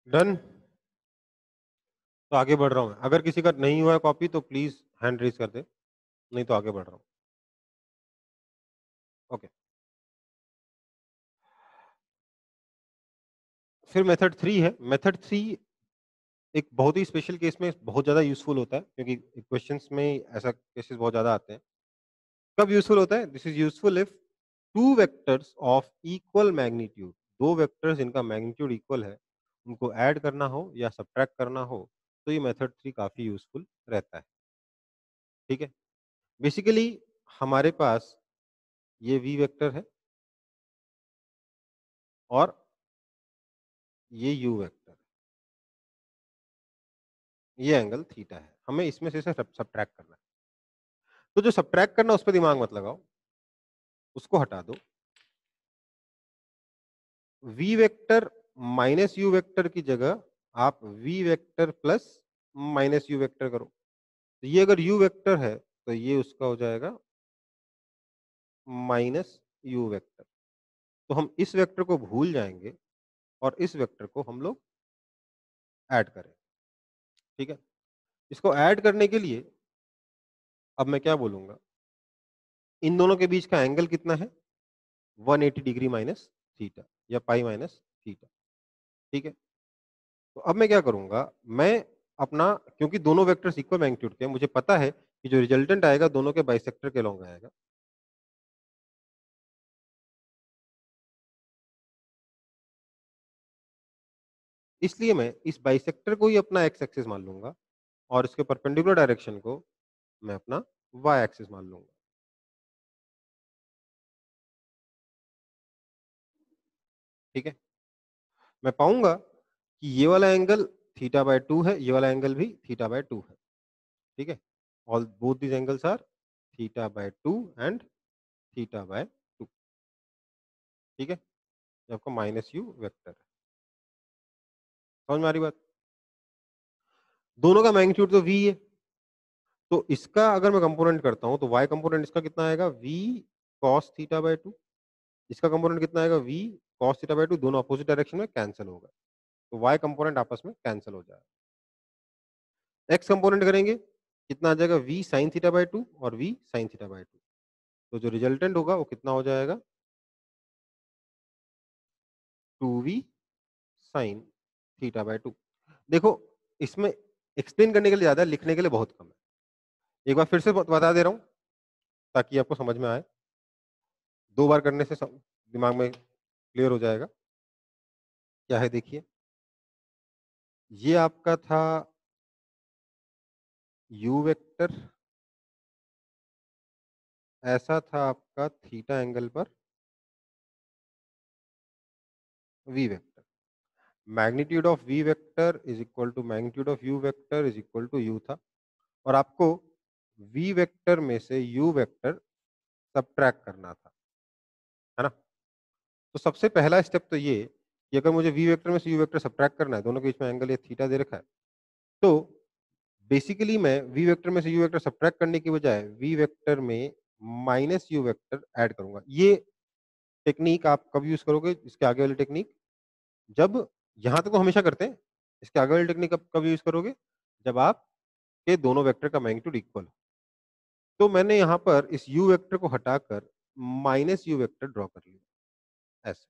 डन, तो आगे बढ़ रहा हूँ मैं। अगर किसी का नहीं हुआ है कॉपी तो प्लीज हैंड रेज कर दे, नहीं तो आगे बढ़ रहा हूँ। ओके, फिर मेथड 3 है। मेथड 3 एक बहुत ही स्पेशल केस में बहुत ज़्यादा यूज़फुल होता है, क्योंकि क्वेश्चंस में ऐसा केसेस बहुत ज़्यादा आते हैं। कब यूज़फुल होता है? This is useful if two vectors of equal magnitude, दो वेक्टर्स जिनका मैग्नीट्यूड इक्वल है, उनको ऐड करना हो या सब्ट्रैक्ट करना हो, तो ये मेथड 3 काफ़ी यूज़फुल रहता है। ठीक है? बेसिकली हमारे पास ये v वेक्टर है और ये u वेक्टर है। ये एंगल थीटा है। हमें इसमें से सब्ट्रैक्ट करना है। तो जो सब्ट्रैक्ट करना है उस पे दिमाग मत लगाओ, उसको हटा दो। v vector minus u vector की जगह आप v vector plus minus u vector करो। तो ये अगर u वेक्टर है तो ये उसका हो जाएगा माइनस यू वेक्टर। तो हम इस वेक्टर को भूल जाएंगे और इस वेक्टर को हम लोग ऐड करें। ठीक है? इसको ऐड करने के लिए अब मैं क्या बोलूंगा, इन दोनों के बीच का एंगल कितना है, 180 डिग्री माइनस थीटा या पाई माइनस थीटा। ठीक है, तो अब मैं क्या करूंगा, मैं अपना, क्योंकि दोनों वेक्टर्स इक्वल मैग्नीट्यूड के हैं, मुझे पता है कि जो रिजल्टेंट आएगा दोनों के बाइसेक्टर के लॉन्ग आएगा। इसलिए मैं इस बाइसेक्टर को ही अपना एक्स एक्सिस मान लूंगा और इसके परपेंडिकुलर डायरेक्शन को मैं अपना वाई एक्सिस मान लूंगा। ठीक है, मैं पाऊंगा कि ये वाला एंगल थीटा बाय 2 है, ये वाला एंगल भी थीटा बाय 2 है। ठीक है, all both these angles are theta by 2 and theta by 2। ठीक है, ये आपका माइनस यू वेक्टर है। समझ में आ रही बात? दोनों का मैग्नीट्यूड तो v है, तो इसका अगर मैं कंपोनेंट करता हूं तो y कंपोनेंट इसका कितना आएगा, v cos थीटा बाय 2। इसका कंपोनेंट कितना आएगा, v cos थीटा बाय 2। दोनों अपोजिट डायरेक्शन में कैंसिल होगा, तो y कंपोनेंट आपस में कैंसिल हो जाएगा। x कंपोनेंट करेंगे, कितना आ जाएगा, v sin थीटा बाय 2 और v sin थीटा बाय 2। तो जो रिजल्टेंट होगा वो कितना हो जाएगा, 2v sin थीटा बाय 2। देखो, इसमें एक्सप्लेन करने के लिए ज्यादा है, लिखने के लिए बहुत कम है। एक बार फिर से बता दे रहा हूं ताकि आपको समझ में आए। 2 बार करने से दिमाग में क्लियर हो जाएगा। क्या है देखिए, ये आपका था u वेक्टर, ऐसा था आपका थीटा एंगल पर v vector. Magnitude of v vector is equal to magnitude of u vector is equal to u था, और आपको v वेक्टर में से u वेक्टर सबट्रैक्ट करना था, है ना। तो सबसे पहला स्टेप तो ये कि अगर मुझे v वेक्टर में से u वेक्टर सबट्रैक्ट करना है, दोनों के बीच में एंगल ये थीटा दे रखा है, तो बेसिकली मैं v वेक्टर में से u वेक्टर सबट्रैक्ट करने की बजाय v वेक्टर में माइनस u वेक्टर ऐड करूंगा। ये टेक्निक आप कब यूज करोगे, इसके आगे वाली टेक्निक, जब, यहां तक तो हमेशा करते हैं, इसके आगे वाली टेक्निक कब कब यूज करोगे, जब आपके दोनों वेक्टर का मैग्नीट्यूड इक्वल हो। तो मैंने यहाँ पर इस u वेक्टर को हटाकर माइनस u वेक्टर ड्रॉ कर लिया, ऐसे।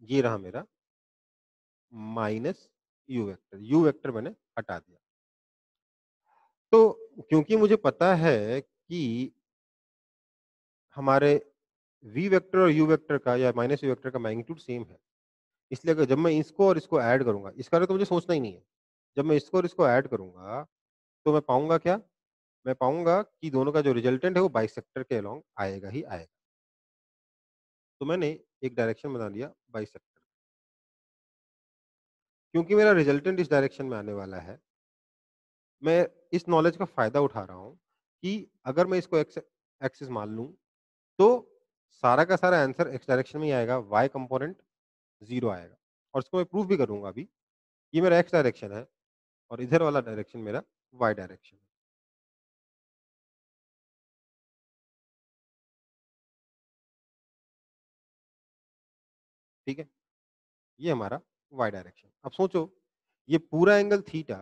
ये रहा मेरा माइनस u वेक्टर मैंने हटा दिया। तो क्योंकि मुझे पता है कि हमारे v वेक्टर और u वेक्टर का या माइनस u वेक्टर का मैग्नीट्यूड सेम है, इसलिए अगर जब मैं इसको और इसको ऐड करूंगा, इसका तो मुझे सोचना ही नहीं है, जब मैं इसको और इसको ऐड करूंगा तो मैं पाऊंगा क्या, मैं पाऊंगा कि दोनों का जो रिजल्टेंट है वो बाइसेक्टर के अलोंग आएगा ही आएगा। तो मैंने एक डायरेक्शन बना लिया बाइसेक्टर, क्योंकि मेरा रिजल्टेंट इस डायरेक्शन में आने वाला है। मैं इस नॉलेज का फायदा उठा रहा हूं कि अगर मैं इसको एक्स एक्सिस मान लूं तो सारा का सारा आंसर एक्स डायरेक्शन में ही आएगा, वाई कंपोनेंट 0 आएगा। और इसको मैं प्रूव भी करूंगा अभी। ये मेरा एक्स डायरेक्शन है और इधर वाला डायरेक्शन मेरा वाई डायरेक्शन है। ठीक है, ये हमारा वाई डायरेक्शन। अब सोचो, ये पूरा एंगल थीटा,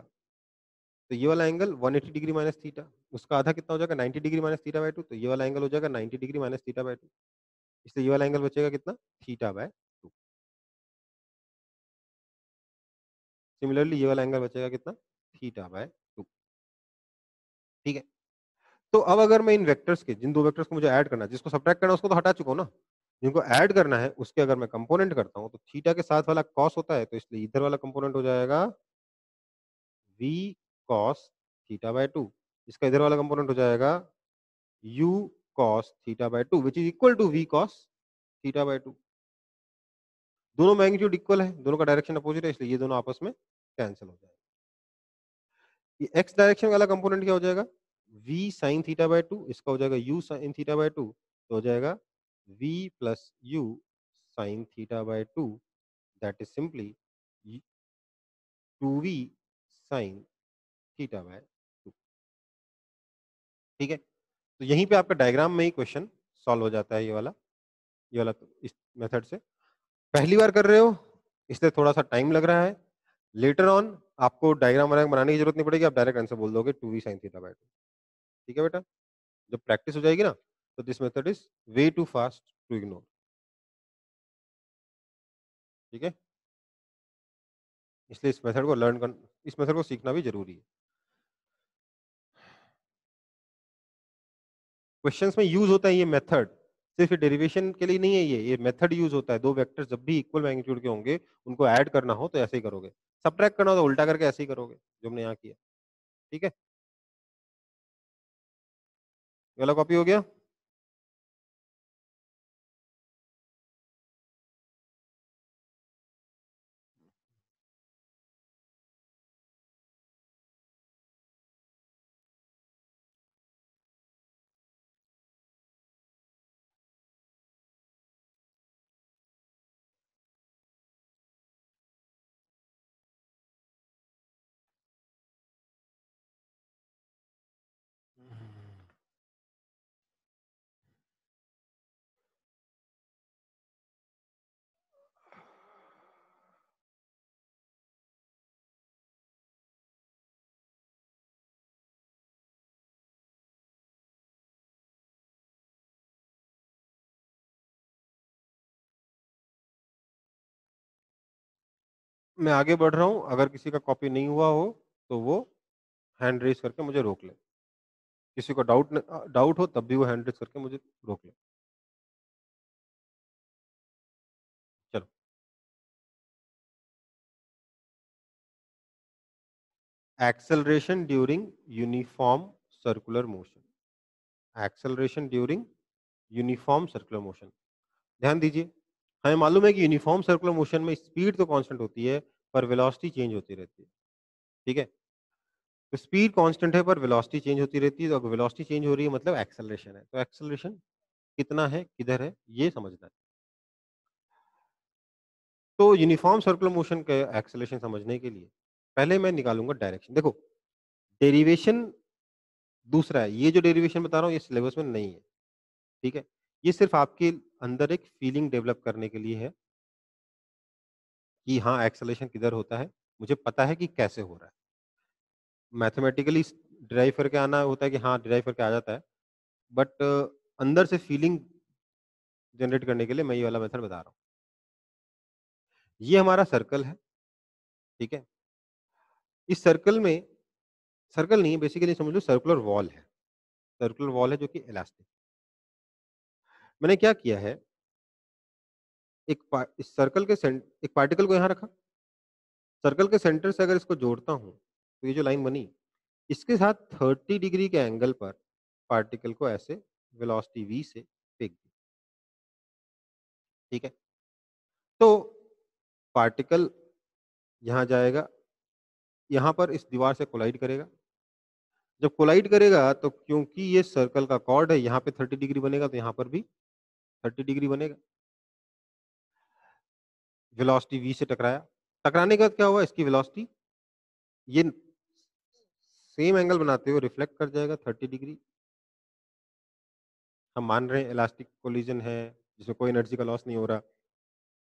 तो ये वाला एंगल 180 डिग्री माइनस थीटा, उसका आधा कितना हो जाएगा, 90 डिग्री माइनस थीटा बाय 2। तो ये वाला एंगल हो जाएगा 90 डिग्री माइनस थीटा बाय 2, इसलिए ये वाला एंगल बचेगा कितना, थीटा बाय 2। सिमिलरली ये वाला एंगल बचेगा कितना, थीटा बाय 2। ठीक है, तो अब अगर मैं इन वेक्टर्स के, जिन दो वेक्टर्स को मुझे ऐड करना है, जिसको सब्ट्रैक्ट करना है उसको तो हटा चुका हूं ना, जिनको ऐड करना है उसके अगर मैं कंपोनेंट करता हूं तो थीटा के साथ वाला कॉस होता है, तो इसलिए इधर वाला कंपोनेंट हो जाएगा v cos थीटा बाय 2। इसका इधर वाला कंपोनेंट हो जाएगा u cos theta by 2 which is equal to v cos theta by 2। दोनों मैग्नीट्यूड इक्वल है, दोनों का डायरेक्शन अपोजिट है, इसलिए ये दोनों आपस में कैंसिल हो जाएगा। ये एक्स डायरेक्शन वाला कंपोनेंट क्या हो जाएगा, v sin थीटा बाय 2, इसका हो जाएगा u sin थीटा बाय 2, तो हो जाएगा v plus u sin theta by 2, that is simply 2v sin theta by 2। ठीक है, तो यहीं पे आपका डायग्राम में ही क्वेश्चन सॉल्व हो जाता है, ये वाला तो इस मेथड से। पहली बार कर रहे हो इसलिए थोड़ा सा टाइम लग रहा है, लेटर ऑन आपको डायग्राम वायग्राम बनाने की जरूरत नहीं पड़ेगी, आप डायरेक्ट आंसर बोल दोगे 2v sin थीटा बाय 2। ठीक है बेटा, जब प्रैक्टिस हो जाएगी ना, तो this method is way too fast to ignore. ठीक है, इसलिए इस मेथड को सीखना भी जरूरी है। क्वेश्चंस में यूज होता है ये मेथड, सिर्फ डेरिवेशन के लिए नहीं है, ये मेथड यूज होता है। दो वेक्टर्स जब भी इक्वल मैग्नीट्यूड के होंगे, उनको ऐड करना हो तो ऐसे ही करोगे, सबट्रैक्ट करना हो तो उल्टा करके ऐसे ही करोगे, जो हमने यहाँ किया। ठीक है, ये वाला कॉपी हो गया। मैं आगे बढ़ रहा हूँ, अगर किसी का कॉपी नहीं हुआ हो तो वो हैंड रेज करके मुझे रोक ले। किसी को डाउट हो तब भी वो हैंड रेज करके मुझे रोक ले। चलो, acceleration during uniform circular motion. Acceleration during uniform circular motion, ध्यान दीजिए। हमें मालूम है कि यूनिफॉर्म सर्कुलर मोशन में स्पीड तो कांस्टेंट होती है, पर वेलोसिटी चेंज होती रहती है। ठीक है, तो स्पीड कांस्टेंट है पर वेलोसिटी चेंज होती रहती है, तो अगर वेलोसिटी चेंज हो रही है मतलब एक्सेलरेशन है। तो एक्सेलरेशन कितना है, किधर है, ये समझना है। तो यूनिफॉर्म सर्कुलर मोशन के एक्सेलरेशन समझने के लिए पहले मैं निकालूंगा डायरेक्शन। देखो, डेरिवेशन दूसरा है, ये जो डेरिवेशन बता रहा हूँ ये सिलेबस में नहीं है। ठीक है, ये सिर्फ आपके अंदर एक फीलिंग डेवलप करने के लिए है कि हाँ एक्सेलरेशन किधर होता है, मुझे पता है कि कैसे हो रहा है। मैथमेटिकली डिराइव करके आना होता है कि हाँ डिराइव करके आ जाता है, बट अंदर से फीलिंग जनरेट करने के लिए मैं ये वाला मेथड बता रहा हूँ। ये हमारा सर्कल है। ठीक है, इस सर्कल में, सर्कल नहीं है बेसिकली, समझ लो सर्कुलर वॉल है। सर्कुलर वॉल है जो कि इलास्टिक। मैंने क्या किया है, इस सर्कल के एक पार्टिकल को यहाँ रखा, सर्कल के सेंटर से अगर इसको जोड़ता हूँ तो ये जो लाइन बनी, इसके साथ 30 डिग्री के एंगल पर पार्टिकल को ऐसे वेलोसिटी v से फेंक दी। ठीक है, तो पार्टिकल यहाँ जाएगा, यहाँ पर इस दीवार से कोलाइड करेगा। जब कोलाइड करेगा तो क्योंकि ये सर्कल का कॉर्ड है, यहाँ पे 30 डिग्री बनेगा, तो यहाँ पर भी 30 डिग्री बनेगा। वेलोसिटी v से टकराया, टकराने के बाद क्या हुआ, इसकी वेलोसिटी ये सेम एंगल बनाते हुए रिफ्लेक्ट कर जाएगा 30 डिग्री। हम मान रहे हैं इलास्टिक कोलिजन है, जिसमें कोई एनर्जी का लॉस नहीं हो रहा,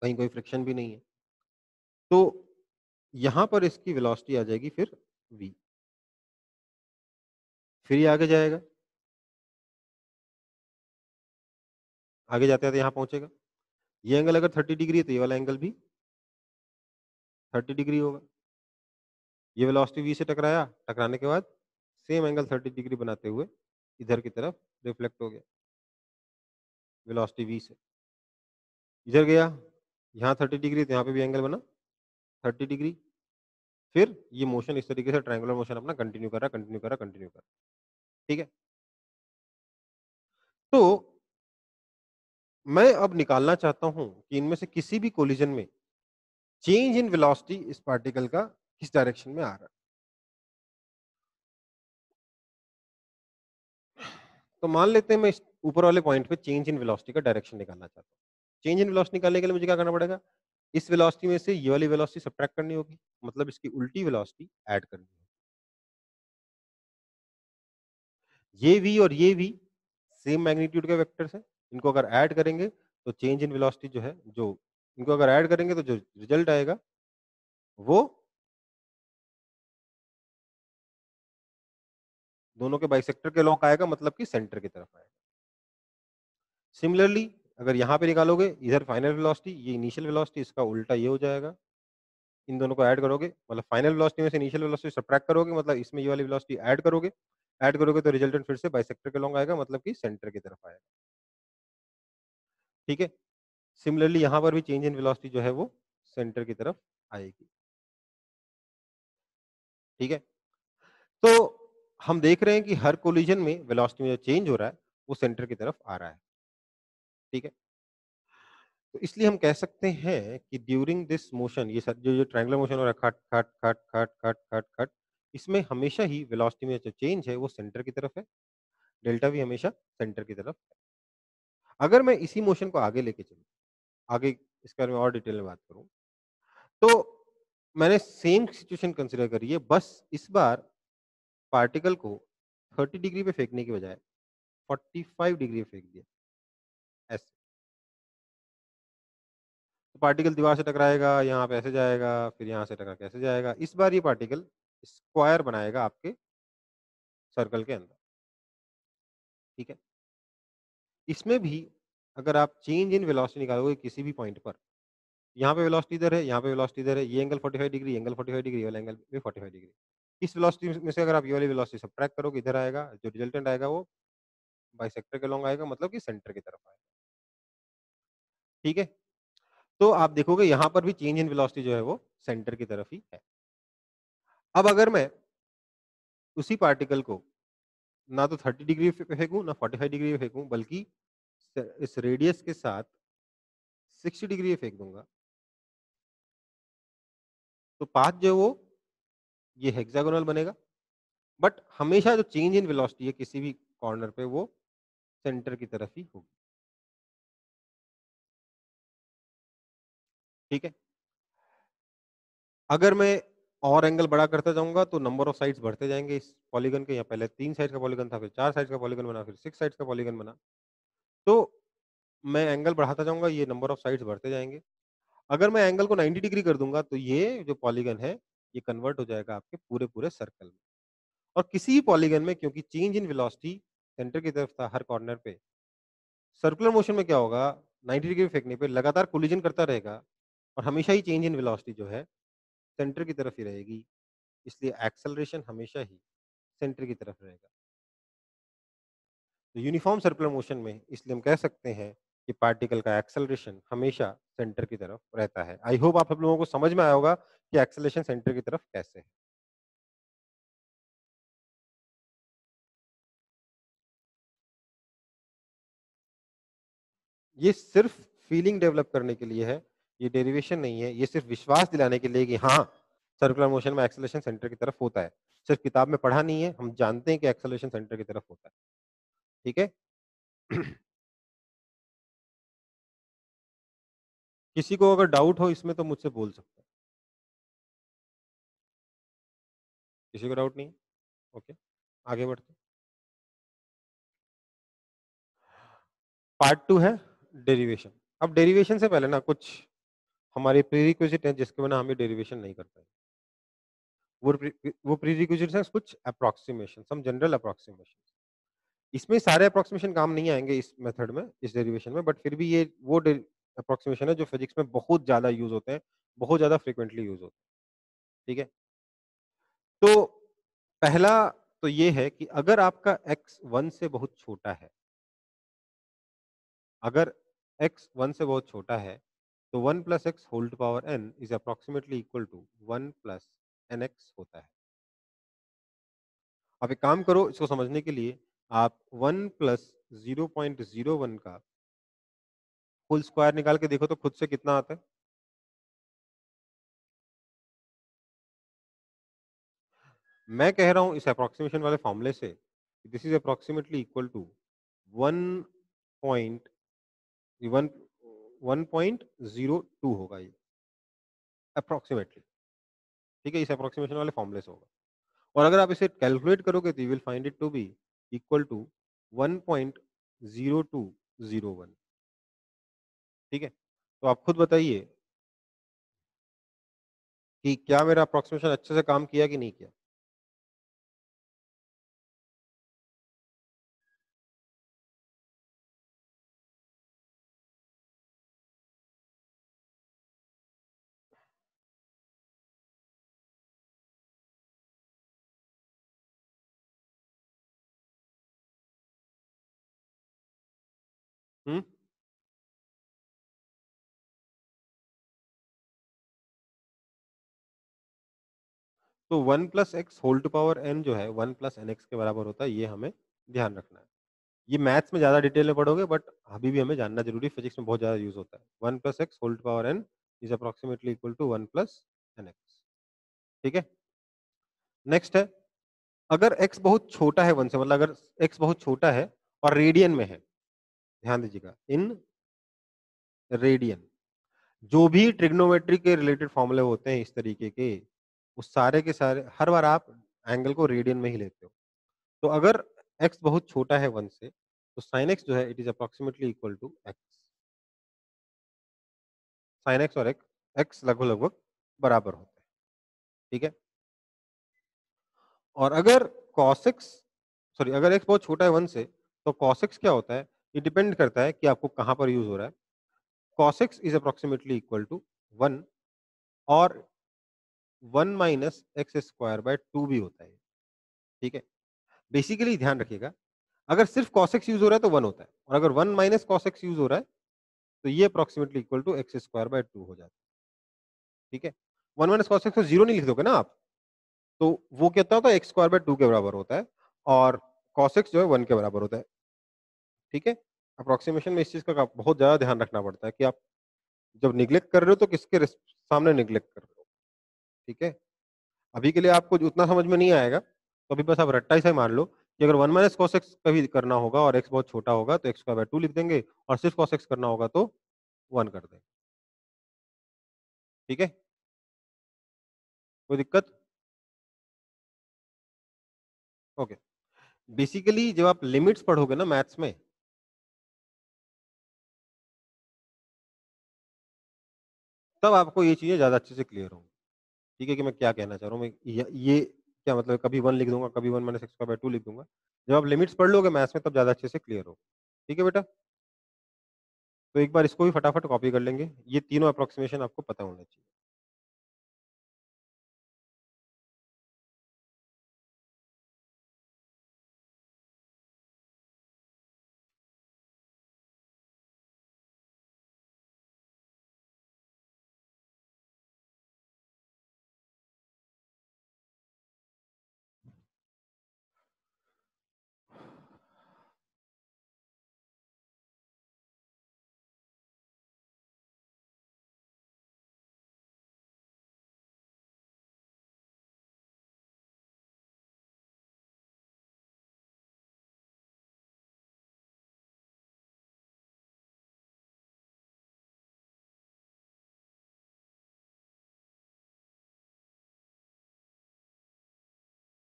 कहीं कोई फ्रिक्शन भी नहीं है। तो यहाँ पर इसकी वेलोसिटी आ जाएगी फिर v, फिर ये आगे जाएगा, आगे जाते जाते यहाँ पहुंचेगा। ये एंगल अगर 30 डिग्री है तो ये वाला एंगल भी 30 डिग्री होगा। ये वेलोसिटी v से टकराया, टकराने के बाद सेम एंगल 30 डिग्री बनाते हुए इधर की तरफ रिफ्लेक्ट हो गया वेलोसिटी v से। इधर गया, यहाँ 30 डिग्री, तो यहाँ पे भी एंगल बना 30 डिग्री। फिर ये मोशन इस तरीके से ट्रायंगुलर मोशन अपना कंटिन्यू कर रहा, कंटिन्यू कर रहा, कंटिन्यू कर रहा। ठीक है, तो मैं अब निकालना चाहता हूं कि इनमें से किसी भी कोलिजन में चेंज इन वेलोसिटी इस पार्टिकल का किस डायरेक्शन में आ रहा है। तो मान लेते हैं मैं इस ऊपर वाले पॉइंट पे चेंज इन वेलोसिटी का डायरेक्शन निकालना चाहता हूँ। चेंज इन वेलोसिटी निकालने के लिए मुझे क्या करना पड़ेगा, इस वेलोसिटी में से ये वाली वेलोसिटी सब्ट्रैक्ट करनी होगी, मतलब इसकी उल्टी वेलोसिटी ऐड करनी होगी। ये v और ये v सेम मैग्नीट्यूड के वेक्टर्स हैं, इनको अगर ऐड करेंगे तो चेंज इन वेलोसिटी जो है, जो इनको अगर ऐड करेंगे तो जो रिजल्ट आएगा वो दोनों के बाइसेक्टर के लॉन्ग आएगा मतलब कि सेंटर की तरफ आएगा। सिमिलरली अगर यहाँ पे निकालोगे इधर फाइनल वेलोसिटी, ये इनिशियल वेलोसिटी, इसका उल्टा ये हो जाएगा। इन दोनों को ऐड करोगे मतलब फाइनल वेलोसिटी में से इनिशियल वेलोसिटी सब्ट्रैक्ट करोगे मतलब इसमें ये वाली वेलोसिटी ऐड करोगे तो रिजल्टेंट फिर से बाइसेक्टर के लॉन्ग आएगा मतलब कि सेंटर की तरफ आएगा। ठीक है? सिमिलरली यहाँ पर भी चेंज इन वेलोसिटी जो है वो सेंटर की तरफ आएगी। ठीक है? तो हम देख रहे हैं कि हर कोलिजन में वेलोसिटी में जो चेंज हो रहा है वो सेंटर की तरफ आ रहा है। ठीक है? तो इसलिए हम कह सकते हैं कि ड्यूरिंग दिस मोशन ये सब जो ट्रायंगुलर मोशन हो रहा है खट खट खट खट खट खट खट इसमें हमेशा ही वेलोसिटी में जो चेंज है वो सेंटर की तरफ है। डेल्टा भी हमेशा सेंटर की तरफ है। अगर मैं इसी मोशन को आगे लेके चलूँ, आगे इसके बारे में और डिटेल में बात करूँ, तो मैंने सेम सिचुएशन कंसीडर करी है, बस इस बार पार्टिकल को 30 डिग्री पे फेंकने की बजाय 45 डिग्री पे फेंक दिया, ऐसे। तो पार्टिकल दीवार से टकराएगा, यहाँ पे ऐसे जाएगा, फिर यहाँ से टकरा के ऐसे जाएगा। इस बार ये पार्टिकल स्क्वायर बनाएगा आपके सर्कल के अंदर, ठीक है? इसमें भी अगर आप चेंज इन वेलोसिटी निकालोगे किसी भी पॉइंट पर, यहाँ पे वेलोसिटी इधर है, यहाँ पे वेलोसिटी इधर है, ये एंगल 45 डिग्री, एंगल 45 डिग्री, ये वाला एंगल भी 45 डिग्री। इस वेलोसिटी में से अगर आप ये वाली वेलोसिटी सब्ट्रैक्ट करोगे, इधर आएगा, जो रिजल्टेंट आएगा वो बाइसेक्टर के लॉन्ग आएगा मतलब कि सेंटर की तरफ आएगा, ठीक है? तो आप देखोगे यहाँ पर भी चेंज इन वेलोसिटी जो है वो सेंटर की तरफ ही है। अब अगर मैं उसी पार्टिकल को ना तो 30 डिग्री पे फेंकूँ, ना 45 डिग्री पे फेंकूँ, बल्कि इस रेडियस के साथ 60 डिग्री पे फेंक दूँगा, तो पाथ जो है वो ये हेक्सागोनल बनेगा, बट हमेशा जो चेंज इन वेलोसिटी है किसी भी कॉर्नर पे वो सेंटर की तरफ ही होगी, ठीक है? अगर मैं और एंगल बड़ा करता जाऊँगा तो नंबर ऑफ साइड्स बढ़ते जाएँगे इस पॉलीगन के, यहाँ पहले 3 साइड्स का पॉलीगन था, फिर 4 साइड्स का पॉलीगन बना, फिर 6 साइड्स का पॉलीगन बना। तो मैं एंगल बढ़ाता जाऊँगा, ये नंबर ऑफ साइड्स बढ़ते जाएँगे। अगर मैं एंगल को 90 डिग्री कर दूँगा तो ये जो पॉलीगन है, ये कन्वर्ट हो जाएगा आपके पूरे-पूरे सर्कल में। और किसी भी पॉलीगन में क्योंकि चेंज इन वेलोसिटी सेंटर की तरफ था हर कॉर्नर पे, सर्कुलर मोशन में क्या होगा 90 डिग्री फेंकने पे लगातार कोलिजन करता रहेगा और हमेशा ही चेंज इन वेलोसिटी जो है सेंटर की तरफ ही रहेगी। इसलिए एक्सेलरेशन हमेशा ही सेंटर की तरफ रहेगा। तो यूनिफॉर्म सर्कुलर मोशन में इसलिए हम कह सकते हैं कि पार्टिकल का एक्सेलरेशन हमेशा सेंटर की तरफ रहता है। आई होप आप सब लोगों को समझ में आया होगा कि एक्सेलरेशन सेंटर की तरफ कैसे है। ये सिर्फ फीलिंग डेवलप करने के लिए है, ये डेरिवेशन नहीं है, ये सिर्फ विश्वास दिलाने के लिए कि हाँ, सर्कुलर मोशन में एक्सेलरेशन सेंटर की तरफ होता है। सिर्फ किताब में पढ़ा नहीं है, हम जानते हैं कि एक्सेलरेशन सेंटर की तरफ होता है। ठीक है? किसी को अगर डाउट हो इसमें तो मुझसे बोल सकते हैं। किसी को डाउट नहीं है? ओके, आगे बढ़ते हैं। पार्ट 2 है डेरिवेशन। अब डेरिवेशन से पहले ना कुछ हमारे प्रीरिक्विजिट हैं जिसके बिना हम ये डेरिवेशन नहीं कर पाएँगे। वो प्रीरिक्विजिट्स हैं कुछ अप्रॉक्सिमेशन, सम जनरल अप्रॉक्सिमेशन। इसमें सारे अप्रॉक्सिमेशन काम नहीं आएँगे इस मेथड में, इस डेरिवेशन में, बट फिर भी ये वो अप्रॉक्सिमेशन है जो फिजिक्स में बहुत ज़्यादा यूज़ होते हैं, बहुत ज़्यादा फ्रीक्वेंटली यूज़ होते हैं, ठीक है? तो पहला तो ये है कि अगर आपका x 1 से बहुत छोटा है, अगर x 1 से बहुत छोटा है, तो 1 plus x whole to power n is approximately equal to 1 plus nx होता है। आप एक काम करो इसको समझने के लिए आप 1 प्लस 0.01 का होल स्क्वायर निकाल के देखो तो खुद से कितना आता है? मैं कह रहा हूँ इस अप्रॉक्सिमेशन वाले फॉर्मूले से this is approximately equal to 1 point 1 1.02 होगा ये अप्रॉक्सिमेटली, ठीक है? इस अप्रॉक्सिमेशन वाले फॉर्मूले से होगा और अगर आप इसे कैलकुलेट करोगे तो you will find it to be equal to 1.0201, ठीक है? तो आप खुद बताइए कि क्या मेरा अप्रॉक्सिमेशन अच्छे से काम किया कि नहीं किया? हुँ? तो 1 plus x whole to power n जो है 1 प्लस एन एक्स के बराबर होता है, ये हमें ध्यान रखना है। ये मैथ्स में ज़्यादा डिटेल में पढ़ोगे बट अभी भी हमें जानना ज़रूरी है, फिज़िक्स में बहुत ज़्यादा यूज़ होता है। 1 plus x whole to power n is approximately equal to 1 plus n x, ठीक है? नेक्स्ट है, अगर x बहुत छोटा है 1 से मतलब अगर x बहुत छोटा है और रेडियन में है, ध्यान दीजिएगा, इन रेडियन। जो भी ट्रिग्नोमेट्री के रिलेटेड फ़ॉर्मूले होते हैं इस तरीके के, वो सारे के सारे हर बार आप एंगल को रेडियन में ही लेते हो। तो अगर x बहुत छोटा है 1 से, तो sin x जो है it is approximately equal to x। sin x और x लगभग-लगभग बराबर होते हैं, ठीक है? और अगर cos x सॉरी अगर x बहुत छोटा है 1 से, तो cos x क्या होता है? ये डिपेंड करता है कि आपको कहाँ पर यूज़ हो रहा है। cos x is approximately equal to 1 और 1 माइनस एक्स स्क्वायर बाय 2 भी होता है, ठीक है? बेसिकली ध्यान रखिएगा, अगर सिर्फ cos x यूज़ हो रहा है तो 1 होता है और अगर 1 माइनस cos x यूज़ हो रहा है, तो ये approximately equal to x square by 2 हो जाता है, ठीक है? 1 माइनस cos x को 0 नहीं लिख दोगे ना आप, तो वो कितना होता है x स्क्वायर बाय 2 के बराबर होता है और cos x जो है 1 के बराबर होता है, ठीक है? अप्रोक्सिमेशन में इस चीज़ का बहुत ज़्यादा ध्यान रखना पड़ता है कि आप जब नेग्लेक्ट कर रहे हो तो किसके सामने नेग्लेक्ट कर रहे हो, ठीक है? अभी के लिए आपको उतना समझ में नहीं आएगा, तो अभी बस आप रट्टा ऐसा ही मान लो कि अगर 1 माइनस cos x कभी करना होगा और x बहुत छोटा होगा तो x स्क्वायर बाय 2 लिख देंगे और सिर्फ cos x करना होगा तो 1 कर देंगे, ठीक है? कोई दिक्कत? ओके। बेसिकली जब आप लिमिट्स पढ़ोगे ना मैथ्स में, तब आपको ये चीज़ें ज़्यादा अच्छे से क्लियर होंगी, ठीक है कि मैं क्या कहना चाह रहा हूँ। मैं ये क्या मतलब कभी 1 लिख दूँगा, कभी 1 माइनस x स्क्वायर बाय 2 लिख दूँगा। जब आप लिमिट्स पढ़ लोगे मैथ्स में तब ज़्यादा अच्छे से क्लियर होगा, ठीक है बेटा? तो एक बार इसको भी फटाफट कॉपी कर लेंगे। ये तीनों अप्रोक्सिमेशन आपको पता होना चाहिए।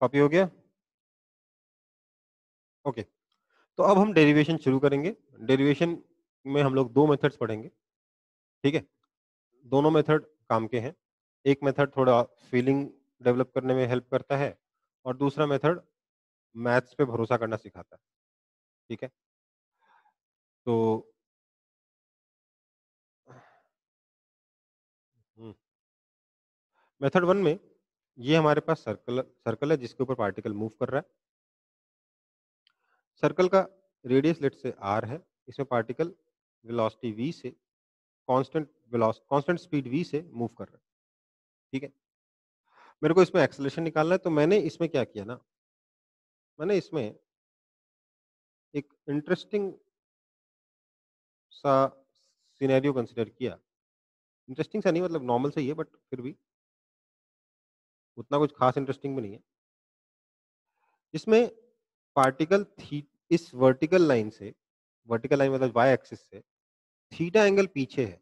कॉपी हो गया? ओके। तो अब हम डेरिवेशन शुरू करेंगे। डेरिवेशन में हम लोग 2 मेथड्स पढ़ेंगे, ठीक है? दोनों मेथड काम के हैं। एक मेथड थोड़ा फीलिंग डेवलप करने में हेल्प करता है और दूसरा मेथड मैथ्स पे भरोसा करना सिखाता है, ठीक है? तो हुँ, मेथड 1 में ये हमारे पास सर्कल सर्कल है जिसके ऊपर पार्टिकल मूव कर रहा है। सर्कल का रेडियस लेट्स से r है। इसमें पार्टिकल वेलोसिटी v से कांस्टेंट स्पीड v से मूव कर रहा है, ठीक है? मेरे को इसमें एक्सेलरेशन निकालना है तो मैंने इसमें क्या किया ना, मैंने इसमें एक इंटरेस्टिंग सा सिनेरियो कंसीडर किया। इंटरेस्टिंग सा नहीं मतलब नॉर्मल सा ही है बट फिर भी उतना कुछ खास इंटरेस्टिंग भी नहीं है। इसमें पार्टिकल थी इस वर्टिकल लाइन मतलब वाई एक्सिस से थीटा एंगल पीछे है।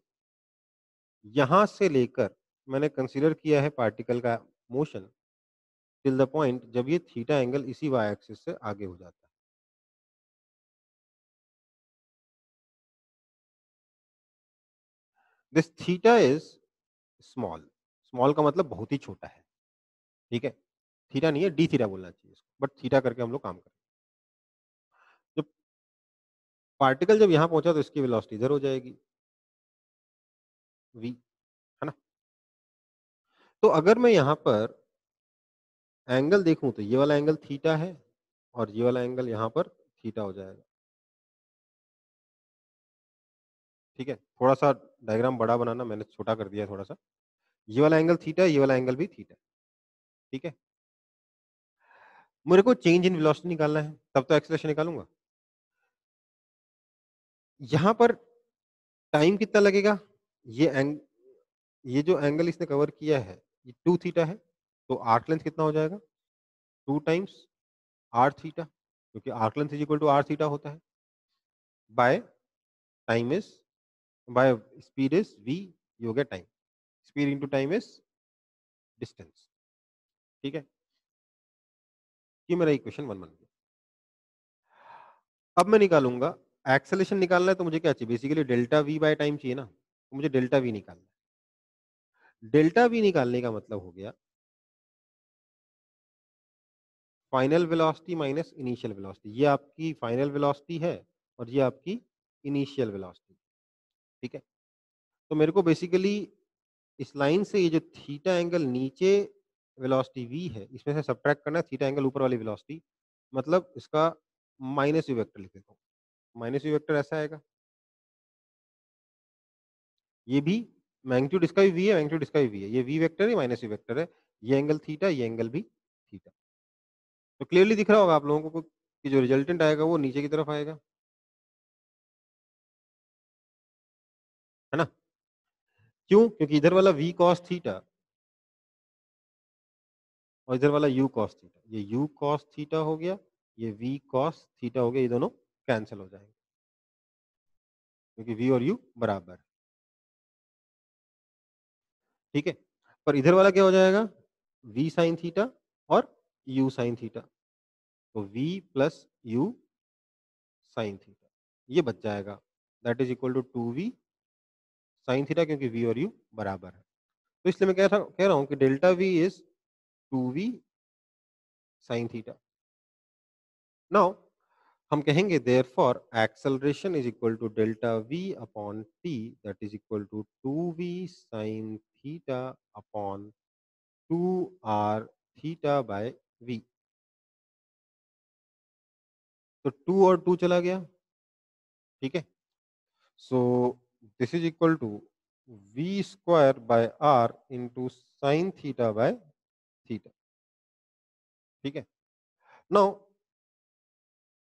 यहाँ से लेकर मैंने कंसीडर किया है पार्टिकल का मोशन टिल द पॉइंट जब ये थीटा एंगल इसी वाई एक्सिस से आगे हो जाता है। This theta is small. Small का मतलब बहुत ही छोटा है, ठीक है? थीटा नहीं है, डी थीटा बोलना चाहिए इसको, बट थीटा करके हम लोग काम करें। जब पार्टिकल जब यहाँ पहुंचा तो इसकी वेलोसिटी इधर हो जाएगी, v, है ना? तो अगर मैं यहाँ पर एंगल देखूं तो ये वाला एंगल थीटा है और ये वाला एंगल यहाँ पर थीटा हो जाएगा। ठीक है? थोड़ा-सा डायग्राम बड़ा बनाना, मैंने छोटा कर दिया है थोड़ा-सा। ये वाला एंगल थीटा है, ये वाला एंगल भी थीटा है, ठीक है? मेरे को चेंज इन वेलोसिटी निकालना है, तब तो एक्सेलरेशन निकालूँगा। यहाँ पर टाइम कितना लगेगा? ये एंग ये जो एंगल इसने कवर किया है, ये 2 थीटा है, तो आर्क लेंथ कितना हो जाएगा? 2 टाइम्स r थीटा, क्योंकि arc length is equal to r theta होता है, by time is by speed is v, ये हो गया time. Speed into time is distance, ठीक है? ये मेरा इक्वेशन 1 बन गया। अब मैं निकालूँगा एक्सेलरेशन निकालना है तो मुझे क्या चाहिए? Basically delta v by time चाहिए ना, तो मुझे डेल्टा v निकालना है। डेल्टा v निकालने का मतलब हो गया final velocity minus initial velocity. ये आपकी फाइनल वेलोसिटी है और ये आपकी इनिशियल वेलोसिटी, ठीक है? तो मेरे को बेसिकली इस लाइन से ये जो थीटा एंगल नीचे वेलोसिटी v है, इसमें से सब्ट्रैक्ट करना है थीटा एंगल ऊपर वाली वेलोसिटी, मतलब इसका माइनस u वेक्टर लिख देता हूँ। माइनस u वेक्टर ऐसा आएगा। ये भी मैग्नीट्यूड इसका भी v है, मैग्नीट्यूड इसका भी v है। ये v वेक्टर है, माइनस u वेक्टर है। ये एंगल थीटा, ये एंगल भी थीटा। तो क्लियरली दिख रहा होगा आप लोगों को कि जो रिजल्टेंट आएगा वो नीचे की तरफ आएगा, है ना? क्यों? क्योंकि इधर वाला v cos थीटा और इधर वाला u cos थीटा, ये u cos थीटा हो गया, ये v cos थीटा हो गया, ये दोनों कैंसल हो जाएंगे क्योंकि v और u बराबर है, ठीक है? पर इधर वाला क्या हो जाएगा? v sin थीटा और u sin थीटा, तो v plus u sin theta ये बच जाएगा, that is equal to 2v sin theta, क्योंकि v और u बराबर है। तो इसलिए मैं कह रहा हूं कि delta v is 2v sin theta. Now हम कहेंगे therefore acceleration is equal to delta v upon t, that is equal to 2v sin theta upon 2r theta by v। तो 2 और 2 चला गया, ठीक है? So this is equal to v square by r into sine theta by theta, ठीक है? Now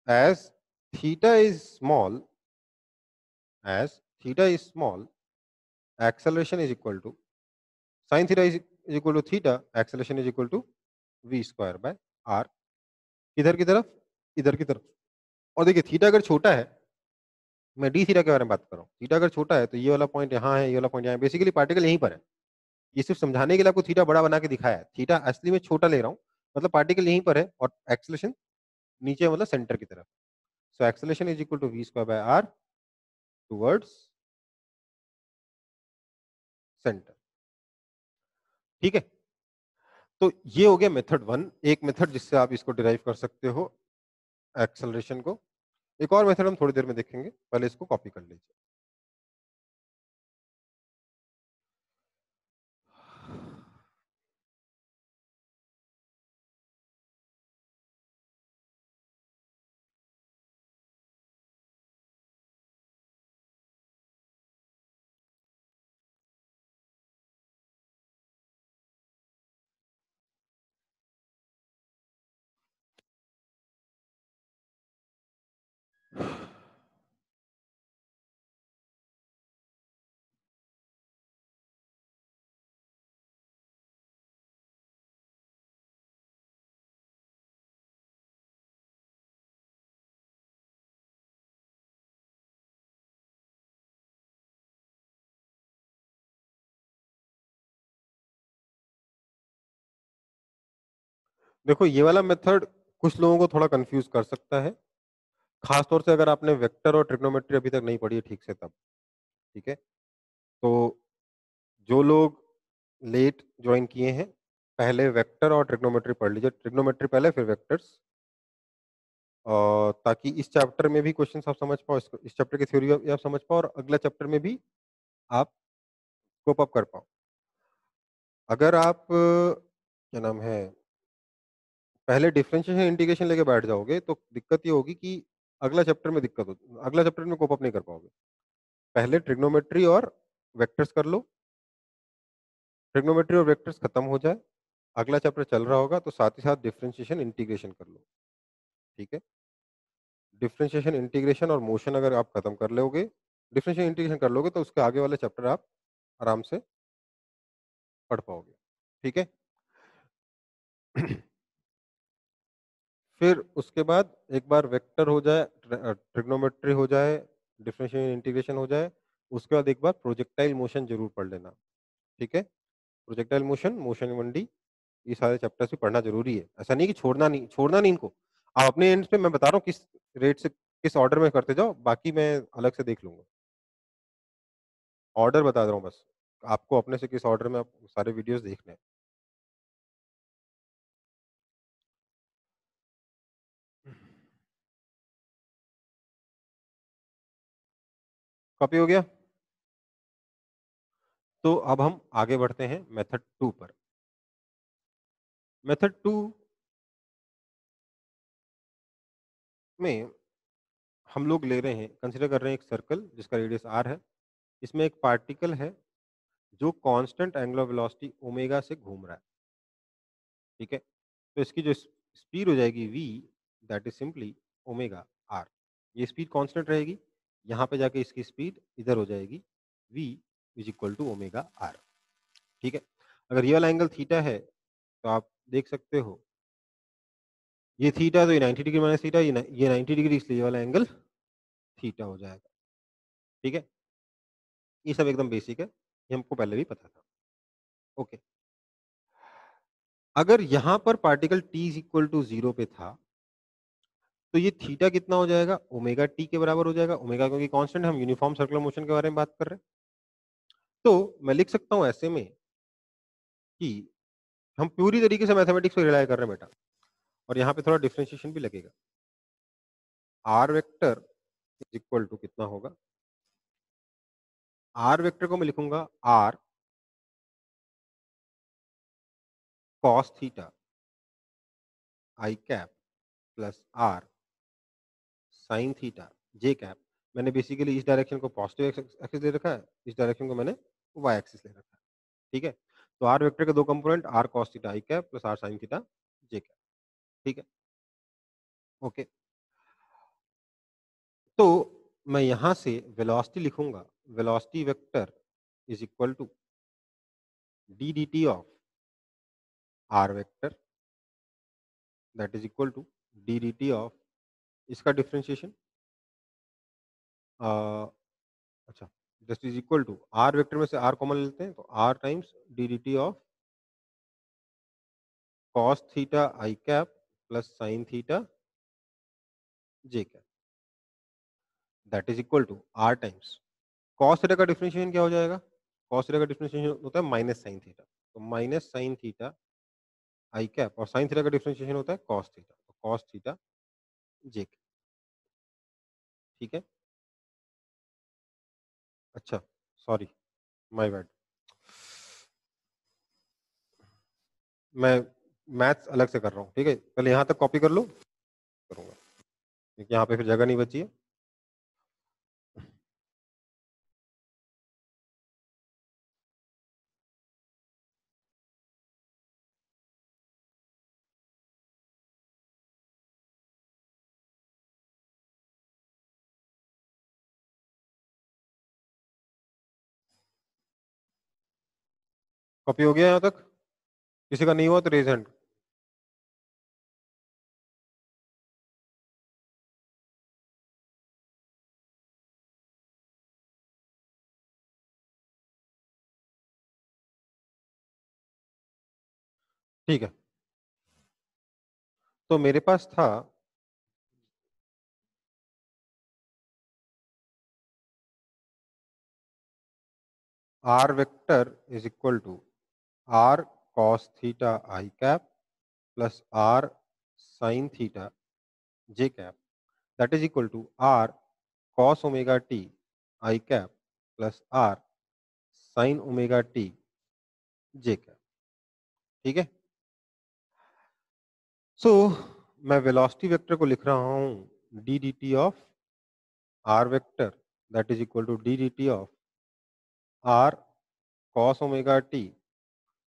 as theta is small, as theta is small, acceleration is equal to sin theta is equal to theta, acceleration is equal to v square by r। किधर की तरफ? इधर की तरफ। और देखिए थीटा अगर छोटा है, मैं डी थीटा के बारे में बात कर रहा हूँ, थीटा अगर छोटा है तो ये वाला पॉइंट यहाँ है, ये वाला पॉइंट यहाँ है, बेसिकली पार्टिकल यहीं पर है। ये सिर्फ समझाने के लिए आपको थीटा बड़ा बना के दिखाया है, थीटा असली में छोटा ले रहा हूँ, मतलब पार्टिकल यहीं पर है और एक्सेलेरेशन नीचे मतलब सेंटर की तरफ। So acceleration is equal to we square by r towards centre, ठीक है? तो ये हो गया मेथड 1, एक मेथड जिससे आप इसको डिराइव कर सकते हो एक्सेलरेशन को। एक और मेथड हम थोड़ी देर में देखेंगे, पहले इसको कॉपी कर लीजिए। देखो ये वाला मेथड कुछ लोगों को थोड़ा कंफ्यूज कर सकता है, खास तौर से अगर आपने वेक्टर और ट्रिग्नोमेट्री अभी तक नहीं पढ़ी है ठीक से तब, ठीक है? तो जो लोग लेट ज्वाइन किए हैं, पहले वेक्टर और ट्रिग्नोमेट्री पढ़ लीजिए, ट्रिग्नोमेट्री पहले फिर वेक्टर्स, और ताकि इस चैप्टर में भी क्वेश्चन आप समझ पाओ, इस चैप्टर की थ्योरी भी आप समझ पाओ और अगला चैप्टर में भी आप कोप अप कर पाओ। अगर आप क्या नाम है, पहले डिफरेंशिएशन इंटीग्रेशन लेके बैठ जाओगे तो दिक्कत ये होगी कि अगला चैप्टर में दिक्कत हो, अगला चैप्टर में कोप अप नहीं कर पाओगे। पहले ट्रिग्नोमेट्री और वेक्टर्स कर लो, ट्रिग्नोमेट्री और वेक्टर्स खत्म हो जाए, अगला चैप्टर चल रहा होगा तो साथ ही साथ डिफरेंशिएशन इंटीग्रेशन कर लो। ठीक है, डिफरेंशिएशन इंटीग्रेशन और मोशन अगर आप खत्म कर लोगे, डिफरेंशिएशन इंटीग्रेशन कर लोगे तो उसके आगे वाले चैप्टर आप आराम से पढ़ पाओगे। ठीक है। फिर उसके बाद एक बार वेक्टर हो जाए, ट्रिग्नोमेट्री हो जाए, डिफरेंशियल इंटीग्रेशन हो जाए, उसके बाद एक बार प्रोजेक्टाइल मोशन जरूर पढ़ लेना। ठीक है, प्रोजेक्टाइल मोशन, मोशन 1D, ये सारे चैप्टर्स भी पढ़ना जरूरी है। ऐसा नहीं कि छोड़ना नहीं इनको। आप अपने एंड पे, मैं बता रहा हूँ किस रेट से किस ऑर्डर में करते जाओ, बाकी मैं अलग से देख लूंगा। ऑर्डर बता रहा हूँ बस, आपको अपने से किस ऑर्डर में आप सारे वीडियोस देखने हैं। कॉपी हो गया? तो अब हम आगे बढ़ते हैं मेथड 2 पर। मेथड 2 में हम लोग ले रहे हैं, कंसीडर कर रहे हैं एक सर्कल जिसका रेडियस r है। इसमें एक पार्टिकल है जो कांस्टेंट एंगुलर वेलोसिटी ओमेगा से घूम रहा है। ठीक है, तो इसकी जो स्पीड हो जाएगी v, that is simply omega r। ये स्पीड कांस्टेंट रहेगी, यहाँ पे जाके इसकी स्पीड इधर हो जाएगी v is equal to omega r। ठीक है, अगर ये वाला एंगल थीटा है तो आप देख सकते हो ये थीटा, तो ये 90 डिग्री माइनस थीटा, ये 90 डिग्री, इसलिए ये वाला एंगल थीटा हो जाएगा। ठीक है, ये सब एकदम बेसिक है, ये हमको पहले भी पता था। ओके, अगर यहाँ पर particle t is equal to 0 पे था तो ये थीटा कितना हो जाएगा, ओमेगा टी के बराबर हो जाएगा। ओमेगा क्योंकि कांस्टेंट, हम यूनिफॉर्म सर्कुलर मोशन के बारे में बात कर रहे हैं। तो मैं लिख सकता हूँ ऐसे में कि हम पूरी तरीके से मैथमेटिक्स पे रिलाय कर रहे हैं बेटा, और यहाँ पे थोड़ा डिफरेंशिएशन भी लगेगा। R vector is equal to कितना होगा, आर वेक्टर को मैं लिखूंगा R cos theta I cap plus R sine theta J cap. मैंने बेसिकली इस डायरेक्शन को पॉजिटिव एक्सिस ले रखा है, इस डायरेक्शन को मैंने वाई एक्सिस ले रखा है। ठीक है, तो आर वेक्टर के दो component, R cos theta I cap plus R sine theta J cap. ठीक है, ओके। तो मैं यहां से वेलोसिटी लिखूंगा, velocity vector is equal to D D T of R vector, that is equal to D D T of, इसका differentiation, अच्छा, this is equal to are vector में से आर कॉमन लेते हैं तो R times D D T of cos theta I cap plus sine theta J cap, that is equal to R times cos theta का differentiation क्या हो जाएगा, cos theta का डिफरेंशिएशन होता है माइनस साइन थीटा, तो minus sine theta I cap, और sine theta का डिफरेंशिएशन होता है कॉस थीटा, तो कॉस थीटा जे कैप। ठीक है, अच्छा, सॉरी, माय बैड, मैं मैथ्स अलग से कर रहा हूँ। ठीक है, पहले यहाँ तक कॉपी कर लो, करूँगा क्योंकि यहाँ पे फिर जगह नहीं बची है। कॉपी हो गया यहाँ तक? किसी का नहीं हुआ तो रेज हैंड। ठीक है, तो मेरे पास था R vector is equal to R cos theta I cap plus R sine theta J cap, that is equal to R cos omega T I cap plus R sine omega T J cap. ठीक है, सो मैं velocity vector को लिख रहा हूं D D T of R vector that is equal to D D T of R cos omega T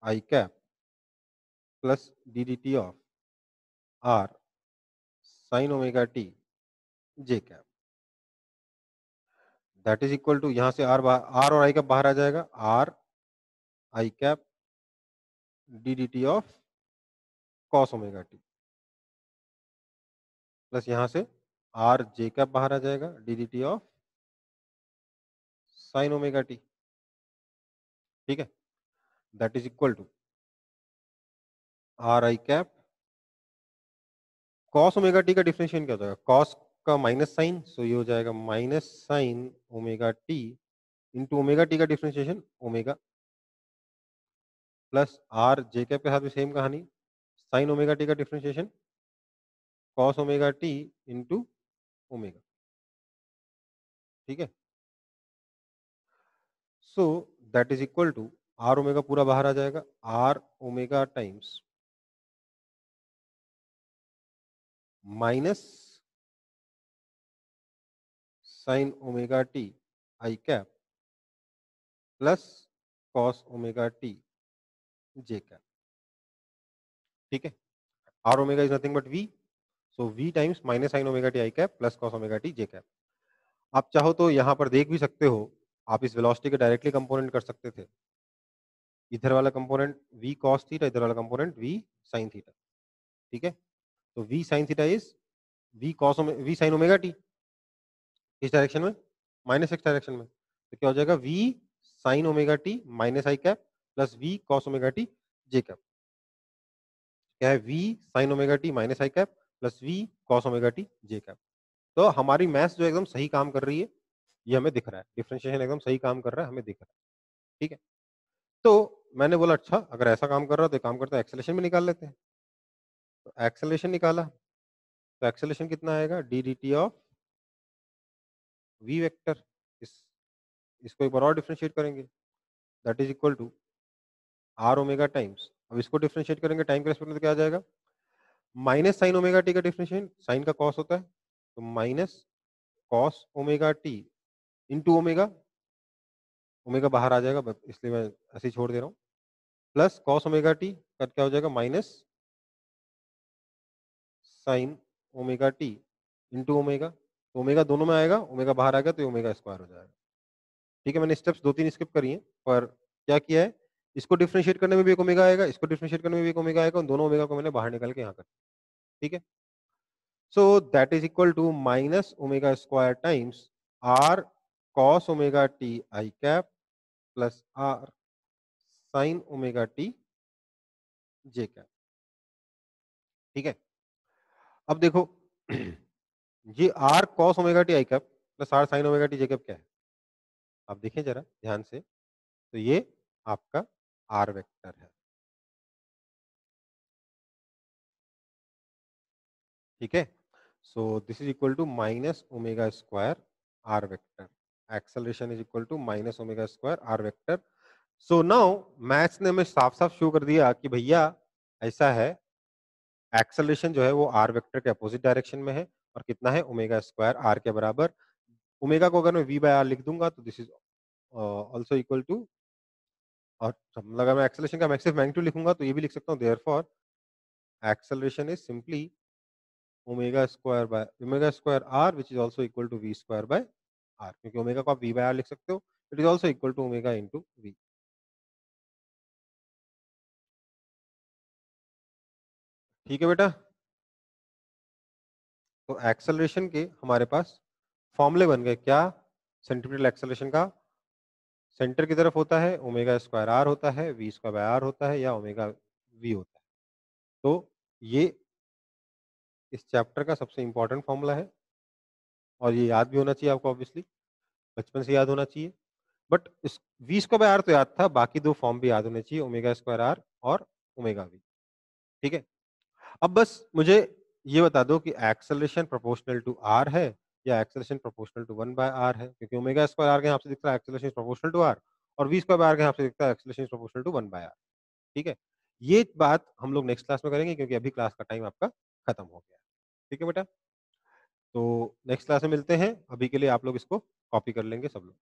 I cap plus D D T of R sine omega T J cap, that is equal to यहाँ से R और I cap बाहर आ जाएगा, R I cap D D T of cos omega T plus यहाँ से R जे cap बाहर आ जाएगा, D D T of sine omega T. ठीक है, that is equal to R I cap cos omega T का डिफरेंशिएशन क्या हो जाएगा, कॉस का माइनस साइन, सो ये हो जाएगा minus sine omega t into omega T का डिफरेंशिएशन ओमेगा प्लस आर जे कैप के साथ भी सेम कहानी, साइन ओमेगा टी का differentiation cos omega t into omega. ठीक है, so that is equal to are omega पूरा बाहर आ जाएगा, r omega times minus sine omega T I cap plus cos omega T J cap. ठीक है, r omega is nothing but v, so we times minus sine omega T I cap plus cos omega T J cap. आप चाहो तो यहाँ पर देख भी सकते हो, आप इस वेलोसिटी के डायरेक्टली कंपोनेंट कर सकते थे, इधर वाला कंपोनेंट v cos थीटा, इधर वाला कंपोनेंट v sin थीटा। ठीक है, तो v sin theta is v sin omega t, किस डायरेक्शन में, माइनस एक्स डायरेक्शन में, तो क्या हो जाएगा v sin omega t minus i cap plus v cos omega T J cap. क्या है, v sin omega t minus i cap plus v cos omega T J cap. तो हमारी maths जो एकदम सही काम कर रही है, ये हमें दिख रहा है, डिफरेंशिएशन एकदम सही काम कर रहा है, हमें दिख रहा है। ठीक है, तो मैंने बोला अच्छा अगर ऐसा काम कर रहा है तो एक काम करते हैं एक्सेलेरेशन भी निकाल लेते हैं। तो एक्सेलेरेशन निकाला, तो एक्सेलेरेशन कितना आएगा, D D T of V vector, इस इसको एक बार और डिफरेंशिएट करेंगे, that is equal to are omega times, अब इसको डिफरेंशिएट करेंगे टाइम के रेस्पेक्ट में तो क्या आ जाएगा, माइनस साइन ओमेगा टी का डिफरेंशिएशन, साइन का कॉस होता है, तो minus cos omega t into omega, omega बाहर आ जाएगा इसलिए मैं ऐसे ही छोड़ दे रहा हूँ, प्लस कॉस ओमेगा टी का क्या हो जाएगा, minus sine omega t into omega, तो ओमेगा दोनों में आएगा, ओमेगा बाहर आ गया तो ओमेगा स्क्वायर हो जाएगा। ठीक है, मैंने स्टेप्स 2-3 स्किप करी हैं, पर क्या किया है, इसको डिफरेंशिएट करने में भी एक ओमेगा आएगा, इसको डिफरेंशिएट करने में भी एक ओमेगा आएगा, उन दोनों ओमेगा को मैंने बाहर निकाल के यहाँ कर। ठीक है, so that is equal to minus omega square times R cos omega T I cap plus R sine omega T J cap. ठीक है, अब देखो ये R cos omega T I cap plus R sine omega T J cap क्या है, आप देखें जरा ध्यान से, तो ये आपका आर वेक्टर है। ठीक है, so this is equal to minus omega square R vector, acceleration is equal to minus omega square R vector. So now maths ने हमें साफ साफ शो कर दिया कि भैया ऐसा है, एक्सेलरेशन जो है वो आर वेक्टर के अपोजिट डायरेक्शन में है, और कितना है, ओमेगा स्क्वायर आर के बराबर। ओमेगा को अगर मैं वी बाय आर लिख दूंगा तो this is also equal to, और अगर मैं एक्सेलरेशन का मैक्सिमम मैग्नीट्यूड लिखूंगा तो ये भी लिख सकता हूँ, therefore acceleration is simply omega square R which is also equal to we square by R, क्योंकि ओमेगा को आप वी बाय आर लिख सकते हो, it is also equal to omega into V. ठीक है बेटा, तो एक्सेलरेशन के हमारे पास फॉर्मूले बन गए, क्या, सेंट्रीपिटल एक्सेलरेशन का सेंटर की तरफ होता है ओमेगा स्क्वायर आर होता है, वी स्क्वायर बाय आर होता है, या ओमेगा वी होता है। तो ये इस चैप्टर का सबसे इंपॉर्टेंट फॉर्मूला है, और ये याद भी होना चाहिए आपको, ऑब्वियसली बचपन से याद होना चाहिए। बट इस वी स्क्वायर बाय आर तो याद था, बाकी दो फॉर्म भी याद होने चाहिए, ओमेगा स्क्वायर आर और ओमेगा वी। ठीक है, अब बस मुझे ये बता दो कि एक्सेलरेशन प्रोपोर्शनल टू आर है या acceleration proportional to 1 by R है, क्योंकि ओमेगा स्क्वायर आर के हिसाब से दिखता है एक्सेलरेशन प्रोपोर्शनल टू आर, और वी स्क्वायर बाय आर के हिसाब से दिखता है acceleration proportional to 1 by R. ठीक है, ये बात हम लोग नेक्स्ट क्लास में करेंगे, क्योंकि अभी क्लास का टाइम आपका खत्म हो गया है। ठीक है बेटा। तो नेक्स्ट क्लास में मिलते हैं, अभी के लिए आप लोग इसको कॉपी कर लेंगे सब लोग।